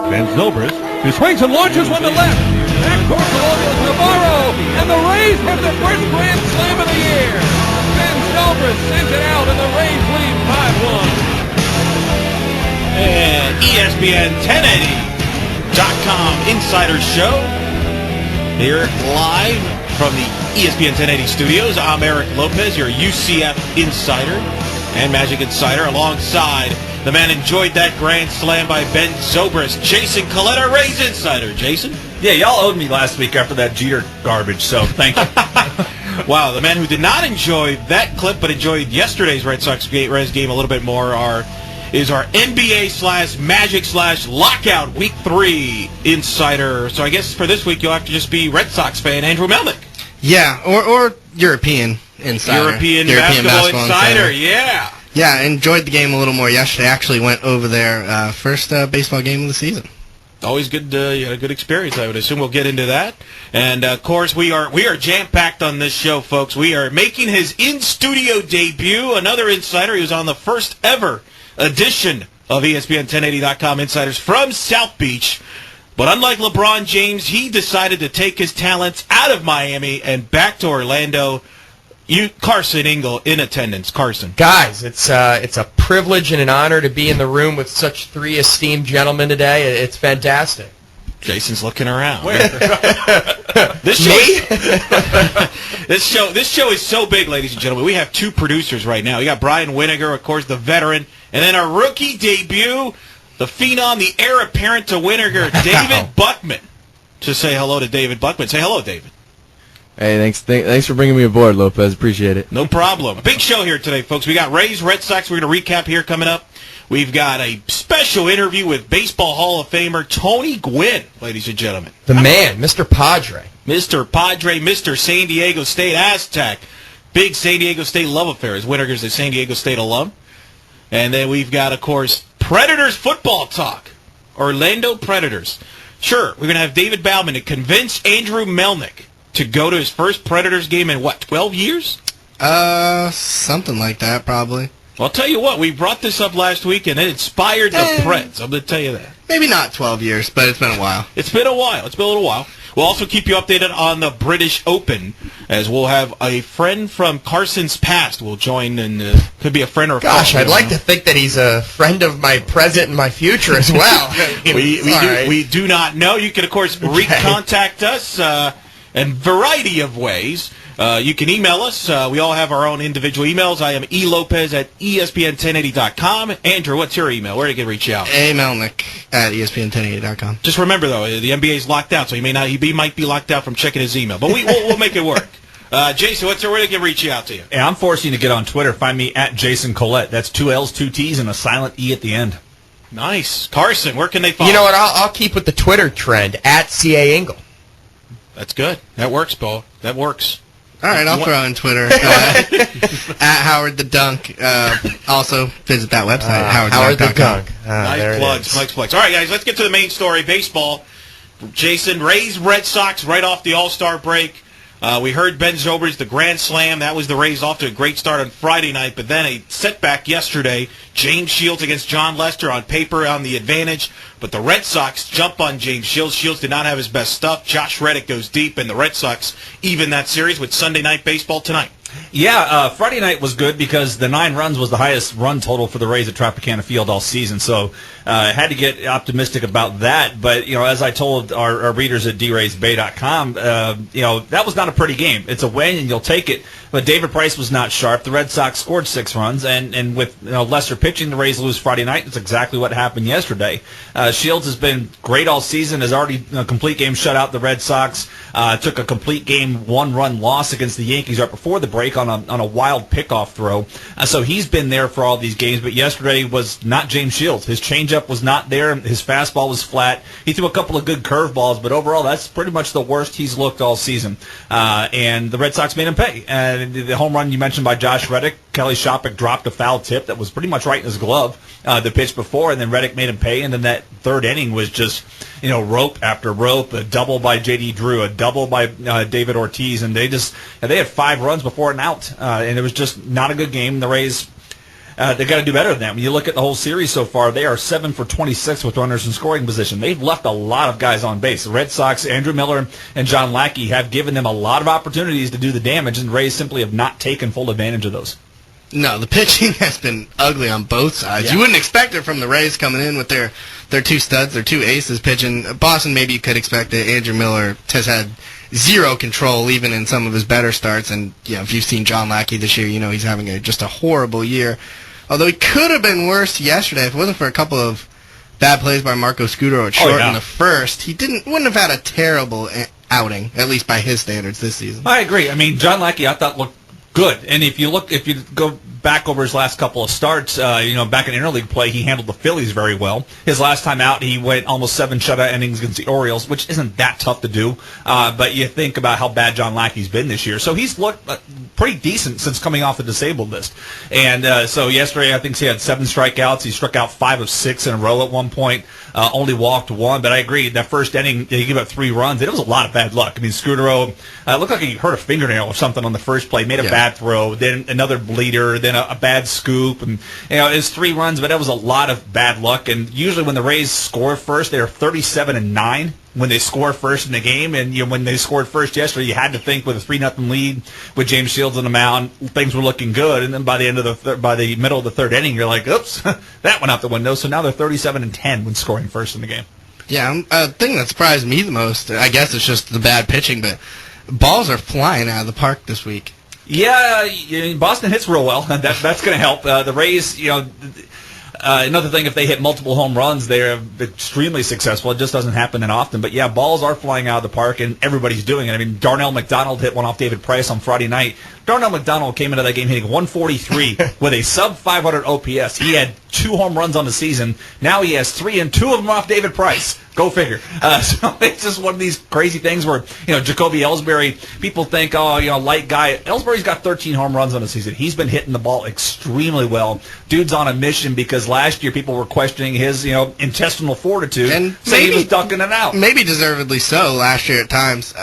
Ben Zobrist, who swings and launches one to left. Back towards the Orioles, Navarro, and the Rays have their first grand slam of the year. Ben Zobrist sends it out, and the Rays lead 5-1. And ESPN 1080.com Insider Show here live from the ESPN 1080 studios. I'm Eric Lopez, your UCF insider and Magic insider, alongside the man enjoyed that grand slam by Ben Zobrist, Jason Collette, our Rays insider. Jason? Yeah, y'all owed me last week after that Jeter garbage, so thank you. Wow, the man who did not enjoy that clip but enjoyed yesterday's Red Sox-Rays game a little bit more is our NBA/Magic/Lockout Week 3 insider. So I guess for this week you'll have to just be Red Sox fan Andrew Melnick. Yeah, or European insider. European basketball insider, yeah. Yeah, I enjoyed the game a little more yesterday. Actually went over there, first baseball game of the season. Always good, you had a good experience, I would assume. We'll get into that. And, of course, we are jam-packed on this show, folks. We are making his in-studio debut, another insider. He was on the first ever edition of ESPN 1080.com Insiders from South Beach. But unlike LeBron James, he decided to take his talents out of Miami and back to Orlando. Carson Ingle in attendance. Carson. Guys, it's a privilege and an honor to be in the room with such three esteemed gentlemen today. It's fantastic. Jason's looking around. This show is so big, ladies and gentlemen. We have two producers right now. We got Brian Winiger, of course, the veteran, and then our rookie debut, the phenom, the heir apparent to Winiger, David Buckman. To say hello to David Buckman. Say hello, David. Hey, thanks for bringing me aboard, Lopez. Appreciate it. No problem. Big show here today, folks. We got Rays, Red Sox. We're going to recap here coming up. We've got a special interview with Baseball Hall of Famer Tony Gwynn, ladies and gentlemen. The man, Mr. Padre. Mr. Padre, Mr. San Diego State Aztec. Big San Diego State love affair, as Winiger's a San Diego State alum. And then we've got, of course, Predators football talk. Orlando Predators. Sure, we're going to have David Baumann to convince Andrew Melnick to go to his first Predators game in, 12 years? Something like that, probably. Well, I'll tell you what, we brought this up last week, and it inspired the Preds. I'm going to tell you that. Maybe not 12 years, but it's been a while. It's been a little while. We'll also keep you updated on the British Open, as we'll have a friend from Carson's past will join, and could be a friend or a Gosh, I'd like to think that he's a friend of my present and my future as well. We do not know. You can, of course, recontact us in a variety of ways. You can email us. We all have our own individual emails. I am elopez at ESPN1080.com. Andrew, what's your email? Where do you can reach out? Melnick at ESPN1080.com. Just remember, though, the NBA is locked out, so he might be locked out from checking his email. But we'll make it work. Jason, where do you reach out to you? Yeah, I'm forcing you to get on Twitter. Find me at Jason Collette. That's 2 L's, 2 T's, and a silent E at the end. Nice. Carson, where can they follow? You know what? I'll keep with the Twitter trend, at CA Ingle. That's good. That works, Paul. That works. All right, I'll throw on Twitter at Howard the Dunk. Also, visit that website, howardthedunk.com. Nice plugs. All right, guys, let's get to the main story, baseball. Jason, Rays, Red Sox, right off the All-Star break. We heard Ben Zobrist, the grand slam. That was the Rays off to a great start on Friday night, but then a setback yesterday. James Shields against John Lester on paper on the advantage, but the Red Sox jump on James Shields. Shields did not have his best stuff. Josh Reddick goes deep, and the Red Sox even that series with Sunday Night Baseball tonight. Yeah, Friday night was good because the 9 runs was the highest run total for the Rays at Tropicana Field all season. So had to get optimistic about that. But, as I told our readers at draysbay.com, that was not a pretty game. It's a win, and you'll take it. But David Price was not sharp. The Red Sox scored 6 runs, and with Lester pitching, the Rays lose Friday night. That's exactly what happened yesterday. Shields has been great all season, has already a complete game shut out the Red Sox. Took a complete game 1-run loss against the Yankees right before the break on a wild pickoff throw. So he's been there for all these games, but yesterday was not James Shields. His changeup was not there. His fastball was flat. He threw a couple of good curveballs, but overall that's pretty much the worst he's looked all season. And the Red Sox made him pay. The home run you mentioned by Josh Reddick, Kelly Shopik dropped a foul tip that was pretty much right in his glove the pitch before, and then Reddick made him pay, and then that third inning was just rope after rope, a double by J.D. Drew, a double by David Ortiz, and they had 5 runs before an out, and it was just not a good game. The Rays They've got to do better than that. When you look at the whole series so far, they are 7 for 26 with runners in scoring position. They've left a lot of guys on base. The Red Sox, Andrew Miller and John Lackey have given them a lot of opportunities to do the damage, and the Rays simply have not taken full advantage of those. No, the pitching has been ugly on both sides. Yeah. You wouldn't expect it from the Rays coming in with their two studs, their two aces pitching. Boston, maybe you could expect it. Andrew Miller has had zero control even in some of his better starts. And if you've seen John Lackey this year, he's having just a horrible year. Although he could have been worse yesterday if it wasn't for a couple of bad plays by Marco Scudero at short in the first. He wouldn't have had a terrible outing, at least by his standards this season. I agree. I mean, John Lackey, I thought looked good. And if you go back over his last couple of starts, back in interleague play, he handled the Phillies very well. His last time out, he went almost 7 shutout innings against the Orioles, which isn't that tough to do. But you think about how bad John Lackey's been this year. So he's looked pretty decent since coming off the disabled list. And so yesterday, I think he had 7 strikeouts. He struck out 5 of 6 in a row at one point. Only walked 1. But I agree, that first inning, he gave up 3 runs. It was a lot of bad luck. I mean, Scudero looked like he hurt a fingernail or something on the first play, made a bad throw, then another bleeder, then a bad scoop, and it was 3 runs, but that was a lot of bad luck. And usually when the Rays score first, they're 37-9 when they score first in the game. And when they scored first yesterday, you had to think with a 3-0 lead with James Shields on the mound, things were looking good. And then by the end of by the middle of the third inning, you're like, oops, that went out the window. So now they're 37-10 when scoring first in the game. Yeah, a thing that surprised me the most, I guess it's just the bad pitching, but balls are flying out of the park this week. Yeah, Boston hits real well. That's going to help. The Rays, another thing, if they hit multiple home runs, they're extremely successful. It just doesn't happen that often. But, yeah, balls are flying out of the park, and everybody's doing it. I mean, Darnell McDonald hit one off David Price on Friday night. Darnell McDonald came into that game hitting 143 with a sub-500 OPS. He had 2 home runs on the season. Now he has 3, and 2 of them off David Price. Go figure. So it's just one of these crazy things where, Jacoby Ellsbury, people think, light guy. Ellsbury's got 13 home runs on the season. He's been hitting the ball extremely well. Dude's on a mission because last year people were questioning his, intestinal fortitude, and saying he was ducking it out. Maybe deservedly so last year at times.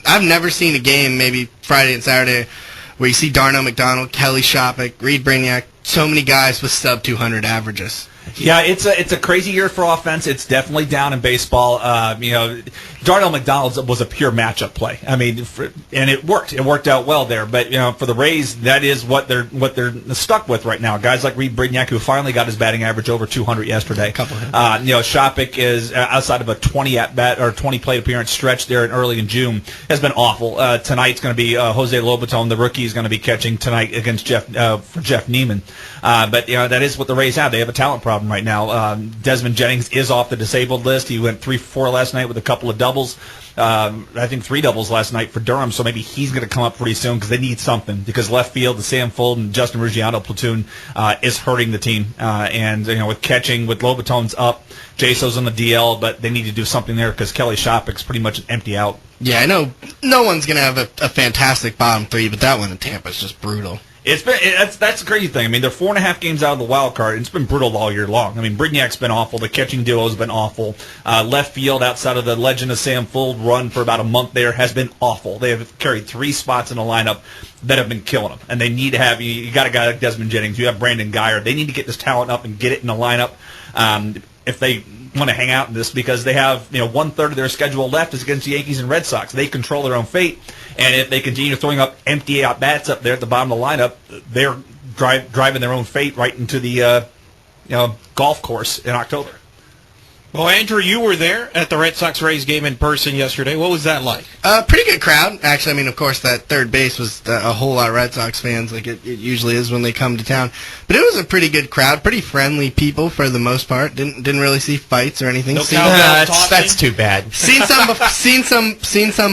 I've never seen a game, maybe Friday and Saturday, where you see Darnell McDonald, Kelly Shopik, Reed Brignac, so many guys with sub-200 averages. Yeah, it's a crazy year for offense. It's definitely down in baseball. Darnell McDonald was a pure matchup play. I mean, and it worked. It worked out well there. But for the Rays, that is what they're stuck with right now. Guys like Reed Brignac, who finally got his batting average over 200 yesterday. Shopik is outside of a 20 at bat or 20 plate appearance stretch there early in June has been awful. Tonight's going to be Jose Lobaton, the rookie, is going to be catching tonight against Jeff Neiman. But that is what the Rays have. They have a talent problem right now. Desmond Jennings is off the disabled list. He went 3 for 4 last night with a couple of doubles. I think 3 doubles last night for Durham, so maybe he's going to come up pretty soon because they need something. Because left field, the Sam Fulton and Justin Ruggiano platoon is hurting the team. And with catching, with Lobaton's up, Jaso's on the DL, but they need to do something there because Kelly Shopik's pretty much empty out. Yeah, I know no one's going to have a fantastic bottom 3, but that one in Tampa is just brutal. That's a crazy thing. I mean, they're 4.5 games out of the wild card, and it's been brutal all year long. I mean, Brignac's been awful. The catching duo has been awful. Left field, outside of the legend of Sam Fuld run for about a month there, has been awful. They have carried 3 spots in the lineup that have been killing them, and they need to have. You got a guy like Desmond Jennings. You have Brandon Guyer. They need to get this talent up and get it in the lineup. If they want to hang out in this, because they have 1/3 of their schedule left is against the Yankees and Red Sox. They control their own fate, and if they continue throwing up empty at bats up there at the bottom of the lineup, they're driving their own fate right into the golf course in October. Well, Andrew, you were there at the Red Sox-Rays game in person yesterday. What was that like? Pretty good crowd, actually. I mean, of course, that third base was a whole lot of Red Sox fans, like it usually is when they come to town. But it was a pretty good crowd, pretty friendly people for the most part. Didn't really see fights or anything. No cowbell talking? That's too bad. Seen some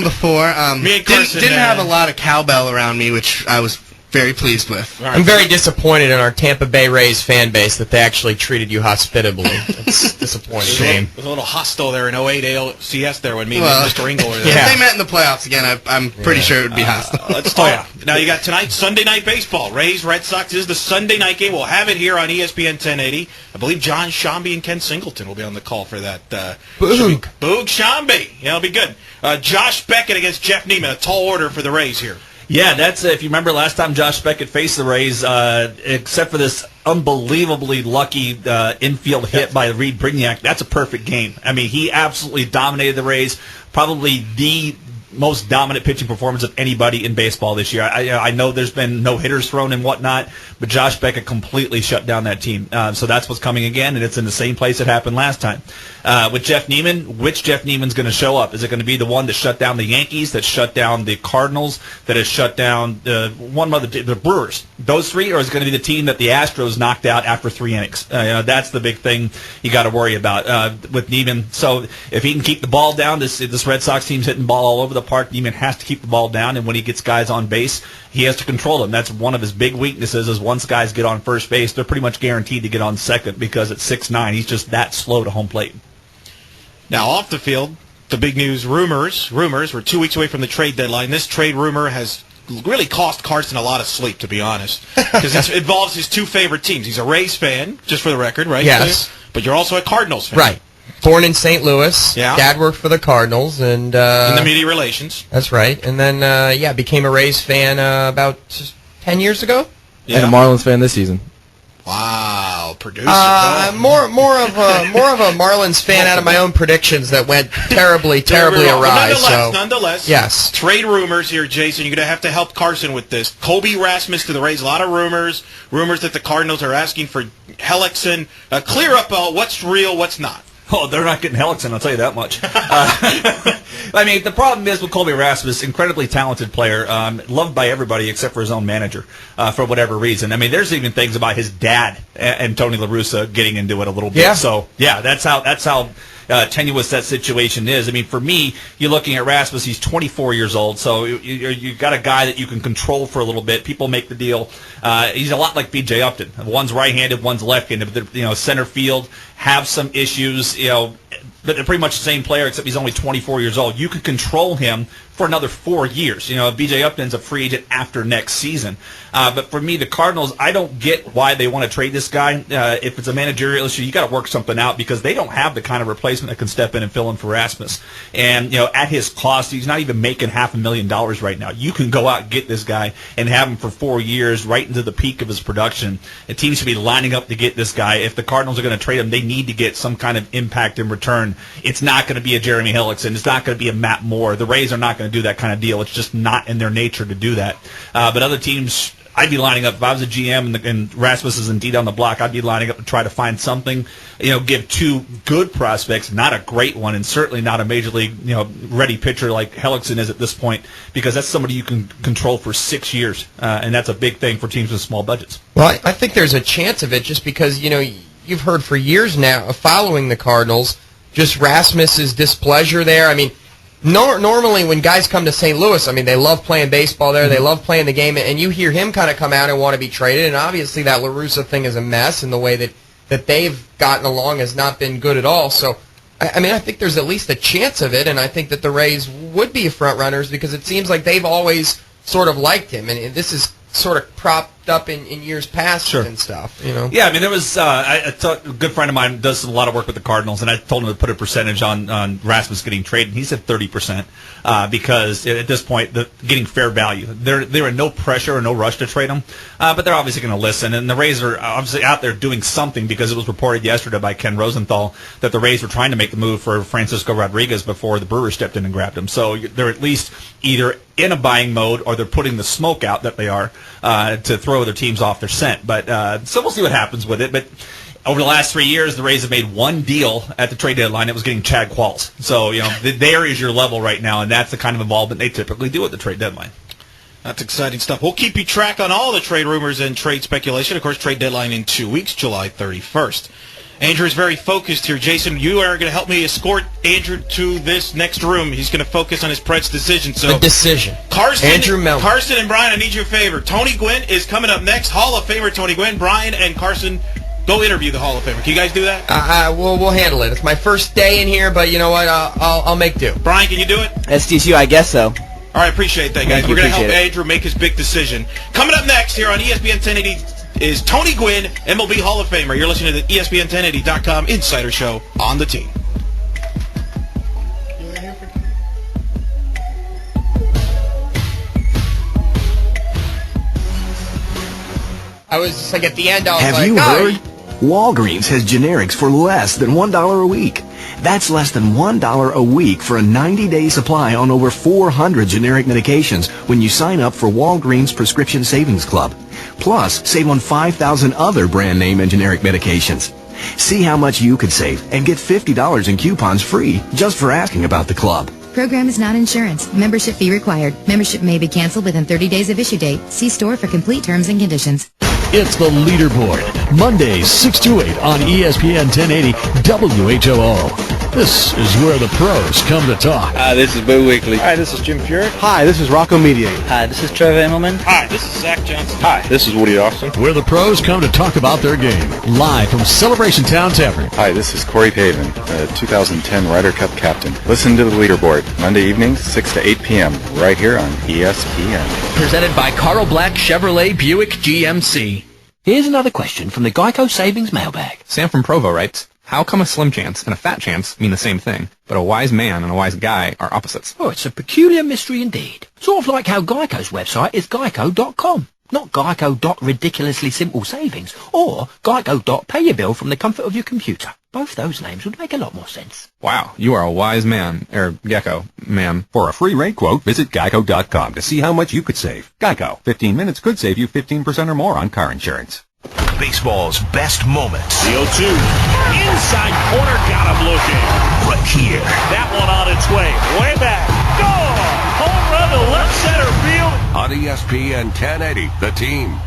before. Me and Carson, didn't have a lot of cowbell around me, which I was very pleased with. I'm very disappointed in our Tampa Bay Rays fan base that they actually treated you hospitably. It's disappointing. Shame. It was a little hostile there in 08 ALCS there when me and Mr. Ingle were there. If they met in the playoffs again, I'm pretty sure it would be hostile. Let's talk. Now you got tonight, Sunday night baseball. Rays, Red Sox is the Sunday night game. We'll have it here on ESPN 1080. I believe John Shambi and Ken Singleton will be on the call for that. Boog. Boog Shambi. Yeah, it'll be good. Josh Beckett against Jeff Neiman. A tall order for the Rays here. Yeah, that's if you remember last time Josh Beckett faced the Rays, except for this unbelievably lucky infield hit by Reed Brignac, that's a perfect game. I mean, he absolutely dominated the Rays, probably the most dominant pitching performance of anybody in baseball this year. I know there's been no hitters thrown and whatnot, but Josh Beckett completely shut down that team. So that's what's coming again, and it's in the same place it happened last time. With Jeff Neiman, which Jeff Neiman's going to show up? Is it going to be the one that shut down the Yankees, that shut down the Cardinals, that has shut down the Brewers? Those three, or is it going to be the team that the Astros knocked out after 3 innings? That's the big thing you got to worry about with Neiman. So if he can keep the ball down, this Red Sox team's hitting the ball all over the park. Neiman has to keep the ball down, and when he gets guys on base, he has to control them. That's one of his big weaknesses, is once guys get on first base, they're pretty much guaranteed to get on second, because at 6'9", he's just that slow to home plate. Now, off the field, the big news, rumors. We're 2 weeks away from the trade deadline. This trade rumor has really cost Carson a lot of sleep, to be honest, because it involves his 2 favorite teams. He's a Rays fan, just for the record, right? Yes. But you're also a Cardinals fan. Right. Born in St. Louis. Yeah. Dad worked for the Cardinals. And in the media relations. That's right. And then, became a Rays fan about 10 years ago. Yeah. And a Marlins fan this season. Wow, producer. More of a Marlins fan out of my own predictions that went terribly awry. Nonetheless, yes. Trade rumors here, Jason. You're going to have to help Carson with this. Colby Rasmus to the Rays. A lot of rumors that the Cardinals are asking for Hellickson. Clear up what's real, what's not. Oh, they're not getting Hellickson, I'll tell you that much. I mean, the problem is with Colby Rasmus, incredibly talented player, loved by everybody except for his own manager, for whatever reason. I mean, there's even things about his dad and Tony La Russa getting into it a little bit. Yeah. So, yeah, that's how tenuous that situation is. I mean, for me, you're looking at Rasmus, he's 24 years old, so you got a guy that you can control for a little bit. People make the deal. He's a lot like B.J. Upton. One's right-handed, one's left-handed. But center field, have some issues, but they're pretty much the same player, except he's only 24 years old. You could control him for another 4 years. B.J. Upton's a free agent after next season. But for me, the Cardinals, I don't get why they want to trade this guy. If it's a managerial issue, you got to work something out, because they don't have the kind of replacement that can step in and fill in for Rasmus. And at his cost, he's not even making $500,000 right now. You can go out and get this guy and have him for 4 years, right into the peak of his production. The team should be lining up to get this guy. If the Cardinals are going to trade him, they need to get some kind of impact in return. It's not going to be a Jeremy Hellickson. It's not going to be a Matt Moore. The Rays are not going to do that kind of deal. It's just not in their nature to do that. But other teams, I'd be lining up. If I was a GM and Rasmus is indeed on the block, I'd be lining up to try to find something, give 2 good prospects, not a great one, and certainly not a major league, ready pitcher like Hellickson is at this point, because that's somebody you can control for 6 years, and that's a big thing for teams with small budgets. Well, I think there's a chance of it, just because, you've heard for years now of following the Cardinals, just Rasmus's displeasure there. I mean, normally when guys come to St. Louis, I mean, they love playing baseball there. They love playing the game, and you hear him kind of come out and want to be traded. And obviously that La Russa thing is a mess, and the way that they've gotten along has not been good at all. So, I think there's at least a chance of it, and I think that the Rays would be front runners, because it seems like they've always sort of liked him, and this is sort of propped up in years past and stuff, Yeah, I mean, there was a good friend of mine does a lot of work with the Cardinals, and I told him to put a percentage on Rasmus getting traded, and he said 30%, because at this point, getting fair value. They're in no pressure or no rush to trade him, but they're obviously going to listen, and the Rays are obviously out there doing something, because it was reported yesterday by Ken Rosenthal that the Rays were trying to make the move for Francisco Rodriguez before the Brewers stepped in and grabbed him. So they're at least either in a buying mode, or they're putting the smoke out that they are to throw their teams off their scent. But so we'll see what happens with it. But over the last 3 years, the Rays have made one deal at the trade deadline. It was getting Chad Qualls. So there is your level right now, and that's the kind of involvement they typically do at the trade deadline. That's exciting stuff. We'll keep you track on all the trade rumors and trade speculation. Of course, trade deadline in 2 weeks, July 31st. Andrew is very focused here. Jason, you are going to help me escort Andrew to this next room. He's going to focus on his Preds decision. So the decision. Andrew Melnick. Carson and Brian, I need your favor. Tony Gwynn is coming up next. Hall of Famer Tony Gwynn. Brian and Carson, go interview the Hall of Famer. Can you guys do that? We'll handle it. It's my first day in here, but you know what? I'll make do. Brian, can you do it? STCU, I guess so. All right, appreciate that, guys. We're going to help Andrew make his big decision. Coming up next here on ESPN 1080 is Tony Gwynn, MLB Hall of Famer. You're listening to the ESPN1080.com Insider Show on the team. I was just like, at the end, I was Have like, you "Oh, heard? Walgreens has generics for less than $1 a week. That's less than $1 a week for a 90-day supply on over 400 generic medications when you sign up for Walgreens Prescription Savings Club. Plus, save on 5,000 other brand name and generic medications. See how much you could save and get $50 in coupons free just for asking about the club. Program is not insurance. Membership fee required. Membership may be canceled within 30 days of issue date. See store for complete terms and conditions. It's the Leaderboard, Mondays 6 to 8 on ESPN 1080 WHOO. This is where the pros come to talk. Hi, this is Boo Weekly. Hi, this is Jim Furyk. Hi, this is Rocco Mediate. Hi, this is Trevor Immelman. Hi, this is Zach Johnson. Hi, this is Woody Austin. Where the pros come to talk about their game. Live from Celebration Town Tavern. Hi, this is Corey Pavin, 2010 Ryder Cup captain. Listen to the Leaderboard, Monday evenings, 6 to 8 p.m., right here on ESPN. Presented by Carl Black Chevrolet Buick GMC. Here's another question from the Geico Savings Mailbag. Sam from Provo writes, how come a slim chance and a fat chance mean the same thing, but a wise man and a wise guy are opposites? Oh, it's a peculiar mystery indeed. Sort of like how Geico's website is geico.com. Not geico.ridiculously-simple-savings or geico.pay-your-bill from the comfort of your computer. Both those names would make a lot more sense. Wow, you are a wise man, Gecko, ma'am. For a free rate quote, visit geico.com to see how much you could save. Geico, 15 minutes could save you 15% or more on car insurance. Baseball's best moments. The 0-2. Inside corner, got him looking. Right here. That one on its way. Way back. Gone! Home run to left center field. On ESPN 1080, The Team.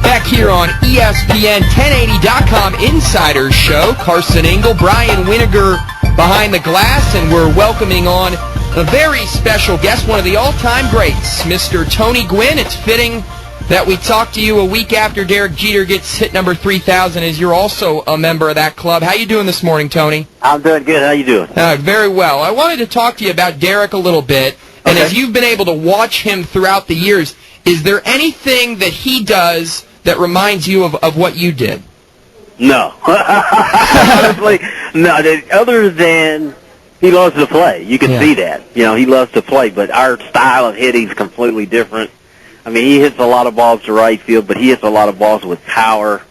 Back here on ESPN 1080.com Insiders Show, Carson Ingle, Brian Winiger behind the glass, and we're welcoming on a very special guest, one of the all-time greats, Mr. Tony Gwynn. It's fitting that we talk to you a week after Derek Jeter gets hit number 3,000, as you're also a member of that club. How you doing this morning, Tony? I'm doing good. How you doing? Very well. I wanted to talk to you about Derek a little bit, and as you've been able to watch him throughout the years, is there anything that he does that reminds you of what you did? No. Honestly, no. Other than he loves to play. You can see that. You know, he loves to play, but our style of hitting is completely different. I mean, he hits a lot of balls to right field, but he hits a lot of balls with power.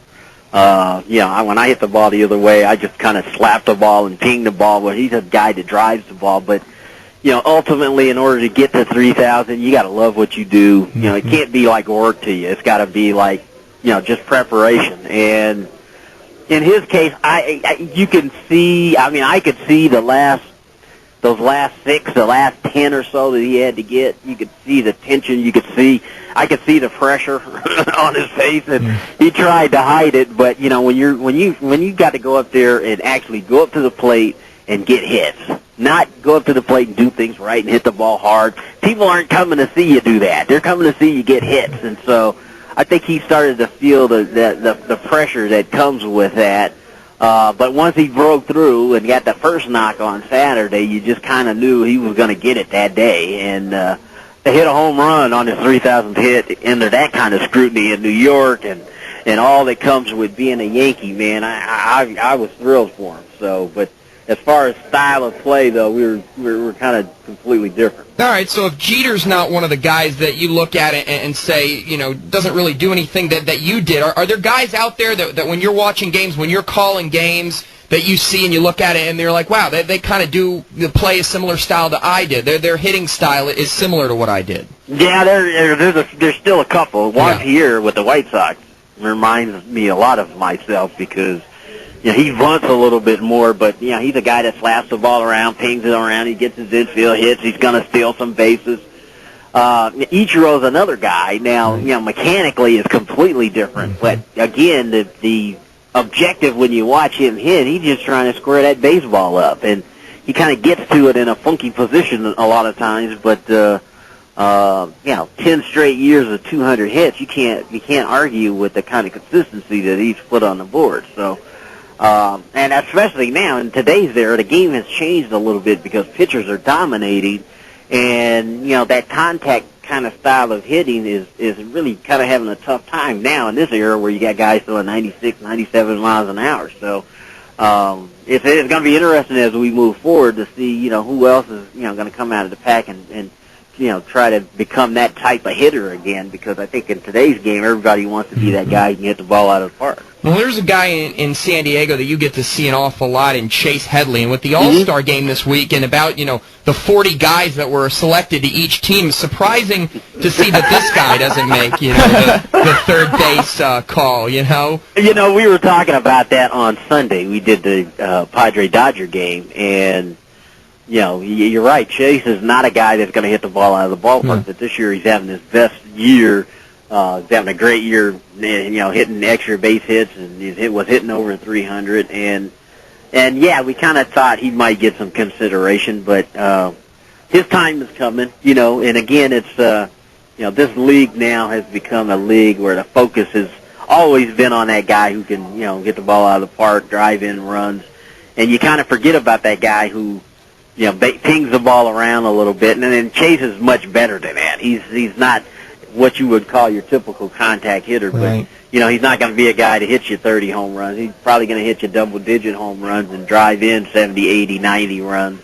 You know, when I hit the ball the other way, I just kind of slap the ball and ping the ball, where he's a guy that drives the ball, but you know, ultimately, in order to get to 3,000, you got to love what you do. You know, it can't be like work to you. It's got to be like, you know, just preparation. And in his case, you can see. I mean, I could see those last 6, the last 10 or so that he had to get. You could see the tension. I could see the pressure on his face, and he tried to hide it. But you know, when you got to go up there and actually go up to the plate and get hits. Not go up to the plate and do things right and hit the ball hard. People aren't coming to see you do that. They're coming to see you get hits. And so I think he started to feel the pressure that comes with that. But once he broke through and got the first knock on Saturday, you just kind of knew he was going to get it that day. And to hit a home run on his 3,000th hit under that kind of scrutiny in New York and all that comes with being a Yankee, man, I was thrilled for him. So, but as far as style of play, though, we were kind of completely different. All right, so if Jeter's not one of the guys that you look at and say, you know, doesn't really do anything that you did, are there guys out there that when you're watching games, when you're calling games, that you see and you look at it and they're like, wow, they kind of play a similar style that I did. Their hitting style is similar to what I did. Yeah, there's still a couple. One here with the White Sox reminds me a lot of myself because, you know, he bunts a little bit more, but, you know, he's a guy that slaps the ball around, pings it around, he gets his infield hits, he's going to steal some bases. Ichiro's another guy. Now, you know, mechanically is completely different, but, again, the objective when you watch him hit, he's just trying to square that baseball up, and he kind of gets to it in a funky position a lot of times, but, you know, 10 straight years of 200 hits, you can't argue with the kind of consistency that he's put on the board, so... and especially now in today's era, the game has changed a little bit because pitchers are dominating, and you know that contact kind of style of hitting is really kind of having a tough time now in this era where you got guys throwing 96, 97 miles an hour. So it's going to be interesting as we move forward to see, who else is, going to come out of the pack and try to become that type of hitter again, because I think in today's game, everybody wants to be that guy who can hit the ball out of the park. Well, there's a guy in San Diego that you get to see an awful lot in Chase Headley, and with the All-Star game this week and about, the 40 guys that were selected to each team, it's surprising to see that this guy doesn't make, the third base call, We were talking about that on Sunday. We did the Padre-Dodger game, and you're right. Chase is not a guy that's going to hit the ball out of the ballpark, but this year he's having his best year. He's having a great year, hitting extra base hits, and he was hitting over 300. And yeah, we kind of thought he might get some consideration, but his time is coming, And again, it's this league now has become a league where the focus has always been on that guy who can, get the ball out of the park, drive in runs, and you kind of forget about that guy who pings the ball around a little bit, and then Chase is much better than that. He's not what you would call your typical contact hitter, but he's not going to be a guy to hit you 30 home runs. He's probably going to hit you double-digit home runs and drive in 70, 80, 90 runs.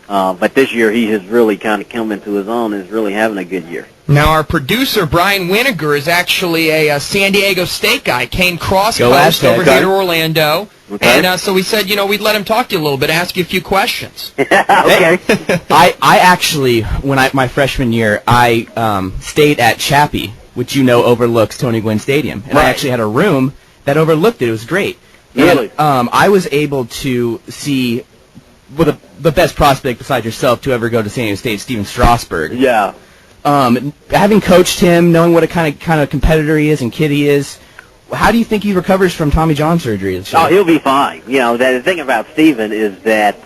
But this year he has really kind of come into his own and is really having a good year. Now, our producer, Brian Winiger, is actually a San Diego State guy. Came cross-coast over here to Orlando. Okay. And so we said, we'd let him talk to you a little bit, ask you a few questions. Okay. I actually, my freshman year, I stayed at Chappie, which overlooks Tony Gwynn Stadium. And I actually had a room that overlooked it. It was great. Really? And, I was able to see the best prospect besides yourself to ever go to San Diego State, Steven Strasburg. Yeah. Having coached him, knowing what a kind of competitor he is and kid he is, how do you think he recovers from Tommy John surgery this year? Oh, he'll be fine. The thing about Steven is that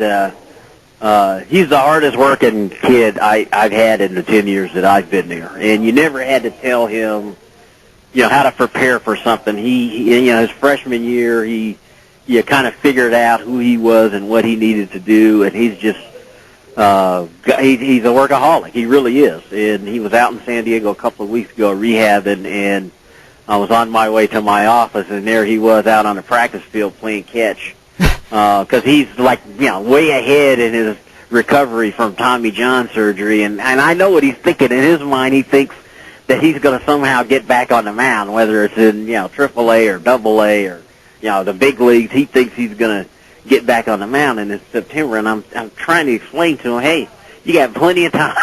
he's the hardest working kid I've had in the 10 years that I've been there. And you never had to tell him, how to prepare for something. He his freshman year, you kind of figured out who he was and what he needed to do, and he's just he's a workaholic. He really is. And he was out in San Diego a couple of weeks ago rehabbing, and I was on my way to my office, and there he was out on the practice field playing catch, because he's way ahead in his recovery from Tommy John surgery, and I know what he's thinking. In his mind, he thinks that he's going to somehow get back on the mound, whether it's in AAA or AA or the big leagues. He thinks he's going to get back on the mound in September, and I'm trying to explain to him, hey, you got plenty of time.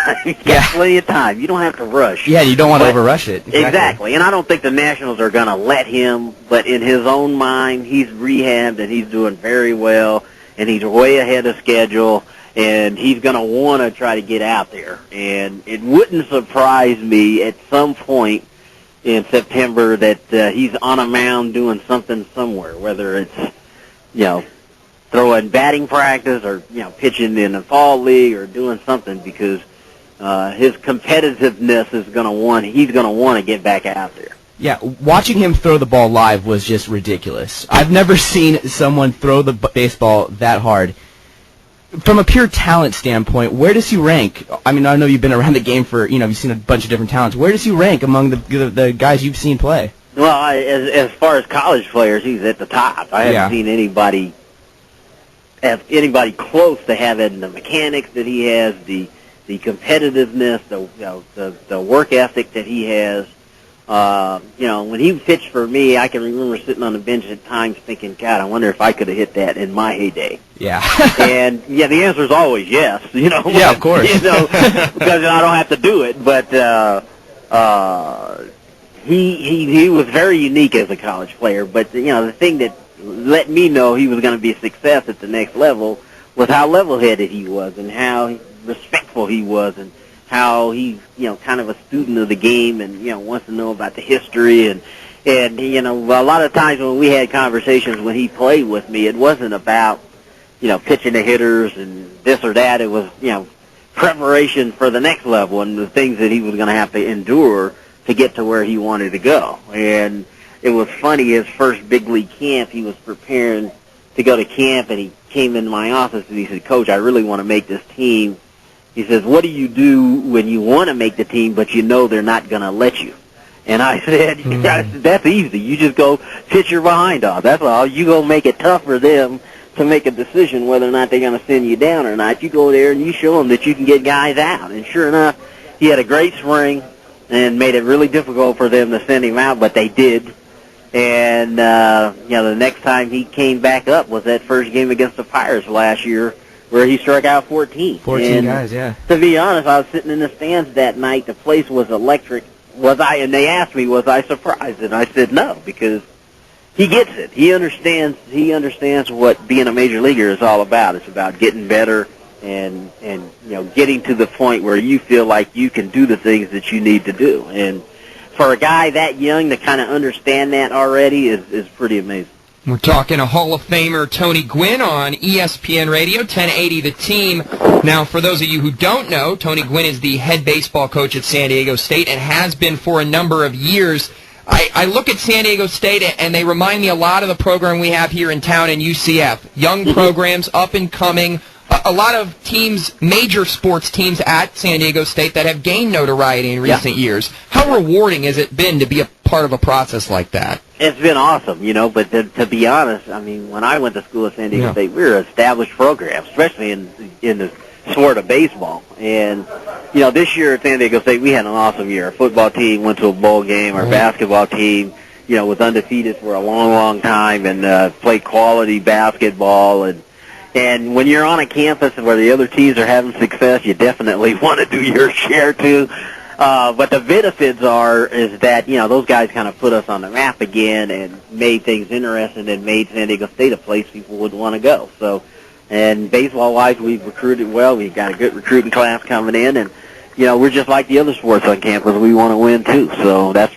Plenty of time. You don't have to rush. Yeah, you don't want to overrush it. Exactly. And I don't think the Nationals are going to let him, but in his own mind, he's rehabbed and he's doing very well, and he's way ahead of schedule, and he's going to want to try to get out there. And it wouldn't surprise me at some point in September that he's on a mound doing something somewhere, whether it's, throwing batting practice or, pitching in the fall league or doing something, because his competitiveness is he's going to want to get back out there. Yeah, watching him throw the ball live was just ridiculous. I've never seen someone throw the baseball that hard. From a pure talent standpoint, where does he rank? I mean, I know you've been around the game for, you've seen a bunch of different talents. Where does he rank among the guys you've seen play? Well, as far as college players, he's at the top. I haven't seen anybody close to having the mechanics that he has, the competitiveness, the work ethic that he has. When he pitched for me, I can remember sitting on the bench at times thinking, God, I wonder if I could have hit that in my heyday. Yeah. And the answer is always yes. Yeah, of course. Because I don't have to do it. But he was very unique as a college player. But the thing that let me know he was going to be a success at the next level was how level-headed he was and how respectful he was and how he's, kind of a student of the game and, wants to know about the history. And a lot of times when we had conversations when he played with me, it wasn't about, pitching to hitters and this or that. It was, preparation for the next level and the things that he was going to have to endure to get to where he wanted to go. And it was funny, his first big league camp, he was preparing to go to camp, and he came in my office and he said, Coach, I really want to make this team, He says, what do you do when you want to make the team, but you know they're not going to let you? And I said, that's easy. You just go pitch your behind off. That's all. You go make it tough for them to make a decision whether or not they're going to send you down or not. You go there and you show them that you can get guys out. And sure enough, he had a great spring and made it really difficult for them to send him out, but they did. And, the next time he came back up was that first game against the Pirates last year where he struck out 14. 14 guys, yeah. To be honest, I was sitting in the stands that night. The place was electric. And they asked me, was I surprised? And I said no, because he gets it. He understands what being a major leaguer is all about. It's about getting better and getting to the point where you feel like you can do the things that you need to do. And for a guy that young to kind of understand that already is pretty amazing. We're talking a Hall of Famer, Tony Gwynn, on ESPN Radio, 1080 The Team. Now, for those of you who don't know, Tony Gwynn is the head baseball coach at San Diego State and has been for a number of years. I look at San Diego State, and they remind me a lot of the program we have here in town in UCF. Young programs, up and coming. A lot of teams, major sports teams at San Diego State that have gained notoriety in recent years. How rewarding has it been to be a part of a process like that? It's been awesome, but to be honest, I mean, when I went to school at San Diego State, we were an established program, especially in the sport of baseball. And, this year at San Diego State, we had an awesome year. Our football team went to a bowl game. Our basketball team, was undefeated for a long, long time and played quality basketball. And when you're on a campus where the other teams are having success, you definitely want to do your share too. But the benefits is that, those guys kind of put us on the map again and made things interesting and made San Diego State a place people would want to go. So, and baseball-wise, we've recruited well. We've got a good recruiting class coming in, and, we're just like the other sports on campus. We want to win too. So that's,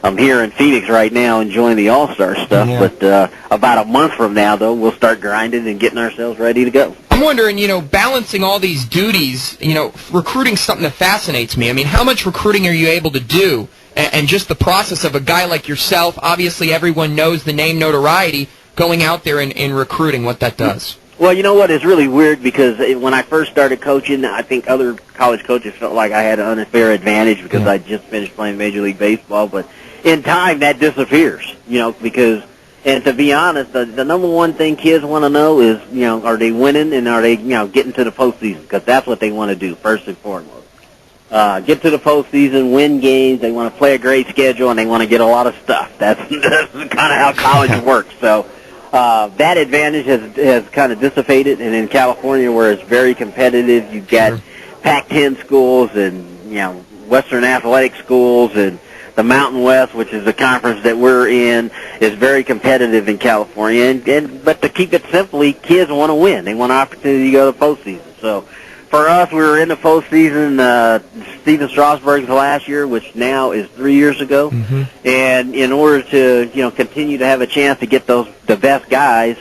I'm here in Phoenix right now enjoying the All-Star stuff, but about a month from now, though, we'll start grinding and getting ourselves ready to go. I'm wondering, balancing all these duties, recruiting's something that fascinates me. I mean, how much recruiting are you able to do? And just the process of a guy like yourself, obviously everyone knows the name notoriety, going out there and recruiting, what that does. Well, you know what? It's really weird because when I first started coaching, I think other college coaches felt like I had an unfair advantage because I just finished playing Major League Baseball, but in time, that disappears, because, and to be honest, the number one thing kids want to know is, are they winning and are they, getting to the postseason? Because that's what they want to do, first and foremost. Get to the postseason, win games, they want to play a great schedule, and they want to get a lot of stuff. That's kind of how college works. So that advantage has kind of dissipated, and in California, where it's very competitive, you've got Pac-10 schools and, Western athletic schools, and the Mountain West, which is the conference that we're in, is very competitive in California. But to keep it simply, kids want to win. They want an opportunity to go to the postseason. So for us, we were in the postseason, Steven Strasburg's last year, which now is 3 years ago. And in order to, continue to have a chance to get the best guys,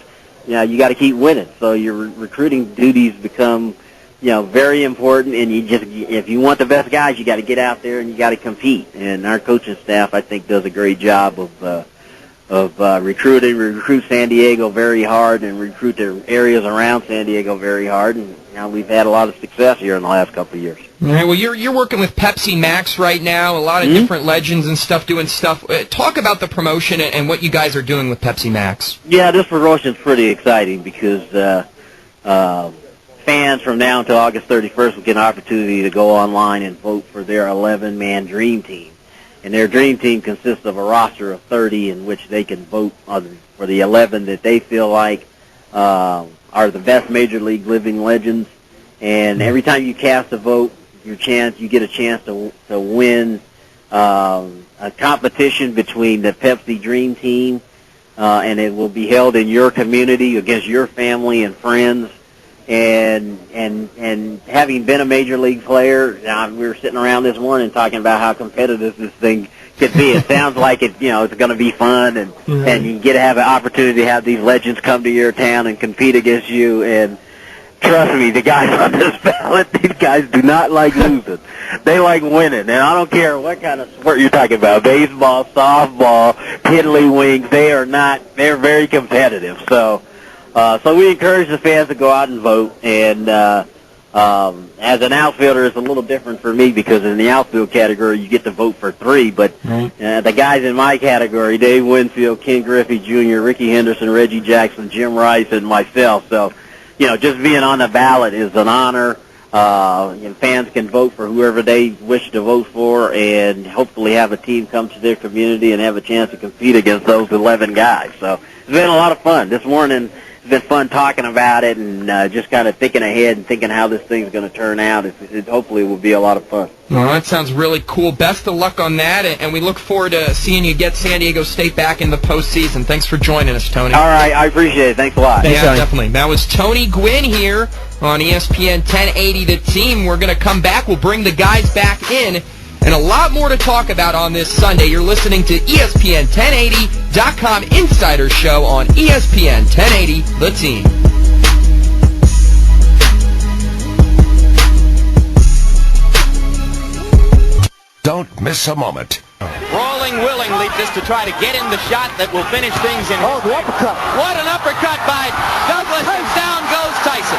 you got to keep winning. So your recruiting duties become, very important, and if you want the best guys, you got to get out there and you got to compete. And our coaching staff, I think, does a great job of recruiting. We recruit San Diego very hard and recruit the areas around San Diego very hard, and we've had a lot of success here in the last couple of years. All right, well, you're working with Pepsi Max right now, a lot of different legends and stuff doing stuff. Talk about the promotion and what you guys are doing with Pepsi Max. Yeah, this promotion's pretty exciting because fans from now until August 31st will get an opportunity to go online and vote for their 11-man dream team. And their dream team consists of a roster of 30 in which they can vote for the 11 that they feel like are the best Major League living legends. And every time you cast a vote, you get a chance to win a competition between the Pepsi Dream Team, and it will be held in your community against your family and friends. And having been a major league player, we were sitting around this morning talking about how competitive this thing could be. It sounds like it's going to be fun, and you get to have an opportunity to have these legends come to your town and compete against you. And trust me, the guys on this ballot, these guys do not like losing. They like winning, and I don't care what kind of sport you're talking about, baseball, softball, tiddlywinks. They're very competitive. So we encourage the fans to go out and vote, and As an outfielder, it's a little different for me because in the outfield category, you get to vote for 3. But the guys in my category, Dave Winfield, Ken Griffey Jr., Ricky Henderson, Reggie Jackson, Jim Rice, and myself. So, just being on the ballot is an honor. Fans can vote for whoever they wish to vote for and hopefully have a team come to their community and have a chance to compete against those 11 guys. So it's been a lot of fun. This morning it's been fun talking about it and just kind of thinking ahead and thinking how this thing's going to turn out. It hopefully will be a lot of fun. Well, that sounds really cool. Best of luck on that, and we look forward to seeing you get San Diego State back in the postseason. Thanks for joining us, Tony. All right, I appreciate it. Thanks a lot. Thanks, definitely. That was Tony Gwynn here on ESPN 1080 The Team. We're going to come back. We'll bring the guys back in, and a lot more to talk about on this Sunday. You're listening to ESPN1080.com Insider Show on ESPN 1080 The Team. Don't miss a moment. Rolling willingly just to try to get in the shot that will finish things in. Oh, the uppercut. What an uppercut by Douglas, and down goes Tyson.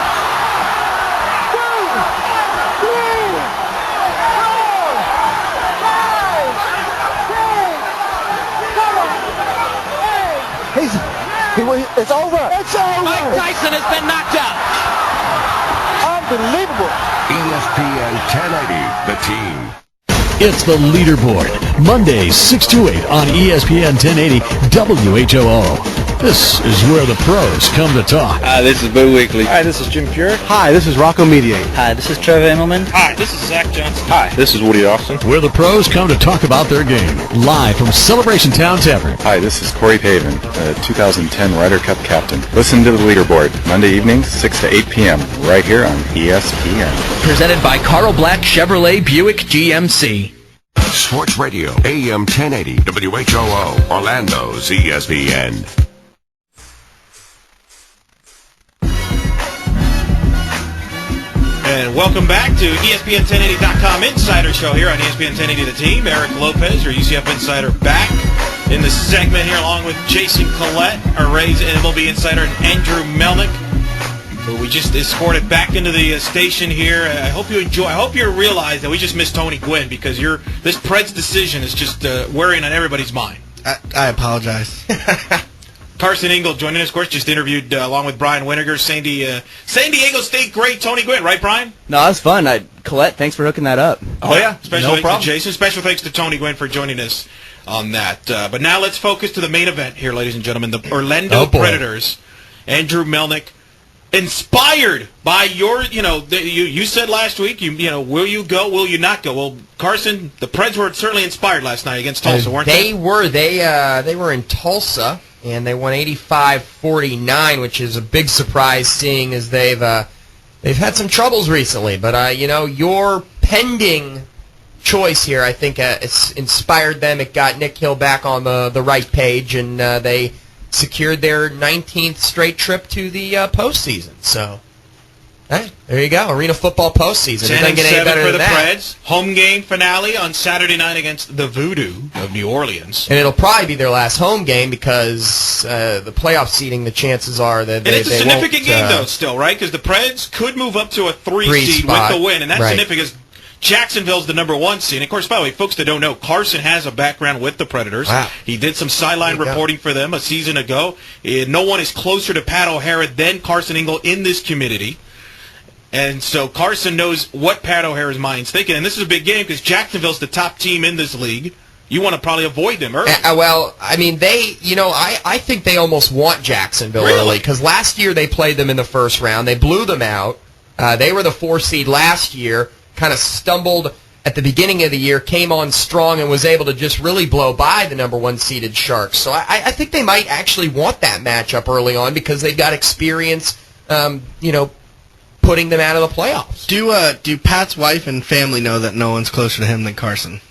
It's over. It's over. Mike Tyson has been knocked out. Unbelievable. ESPN 1080, the team. It's the Leaderboard, Mondays 6 to 8 on ESPN 1080 WHOO. This is where the pros come to talk. Hi, this is Boo Weekly. Hi, this is Jim Furyk. Hi, this is Rocco Mediate. Hi, this is Trevor Immelman. Hi, this is Zach Johnson. Hi, this is Woody Austin. Where the pros come to talk about their game. Live from Celebration Town Tavern. Hi, this is Corey Pavin, 2010 Ryder Cup captain. Listen to the Leaderboard, Monday evenings, 6 to 8 p.m., right here on ESPN. Presented by Carl Black Chevrolet Buick GMC. Sports Radio, AM 1080, WHOO, Orlando's ESPN. And welcome back to ESPN1080.com Insider Show here on ESPN 1080 The Team. Eric Lopez, your UCF Insider, back in the segment here along with Jason Collette, our Rays and MLB Insider, and Andrew Melnick, who we just escorted back into the station here. I hope you enjoy. I hope you realize that we just missed Tony Gwynn because this Preds decision is just worrying on everybody's mind. I apologize. Carson Ingle joining us, of course, just interviewed along with Brian Winiger, San Diego State great Tony Gwynn, right, Brian? No, that was fun. Collette, thanks for hooking that up. Oh, yeah. Special thanks to Jason. Special thanks to Tony Gwynn for joining us on that. But now let's focus to the main event here, ladies and gentlemen. The Orlando Predators, Andrew Melnick, inspired by your, you said last week, will you go, will you not go? Well, Carson, the Preds were certainly inspired last night against Tulsa, weren't they? They were. They were in Tulsa, and they won 85-49, which is a big surprise, seeing as they've had some troubles recently. But your pending choice here, I think, it's inspired them. It got Nick Hill back on the right page, and they secured their 19th straight trip to the postseason. So, hey, there you go. Arena football postseason. 10-7 for the Preds. Home game finale on Saturday night against the Voodoo of New Orleans. And it'll probably be their last home game because the playoff seeding, the chances are that it's a significant game, though, still, right? Because the Preds could move up to a 3 seed with the win, and that's significant. Jacksonville's the number 1 seed. And of course, by the way, folks that don't know, Carson has a background with the Predators. Wow. He did some sideline reporting for them a season ago. No one is closer to Pat O'Hara than Carson Ingle in this community. And so Carson knows what Pat O'Hara's mind's thinking. And this is a big game because Jacksonville's the top team in this league. You want to probably avoid them early. Well, I mean, I think they almost want Jacksonville early because last year they played them in the first round. They blew them out. They were the 4 seed last year. Kind of stumbled at the beginning of the year, came on strong, and was able to just really blow by the number 1 seeded Sharks. So I think they might actually want that matchup early on because they've got experience, putting them out of the playoffs. Do Pat's wife and family know that no one's closer to him than Carson?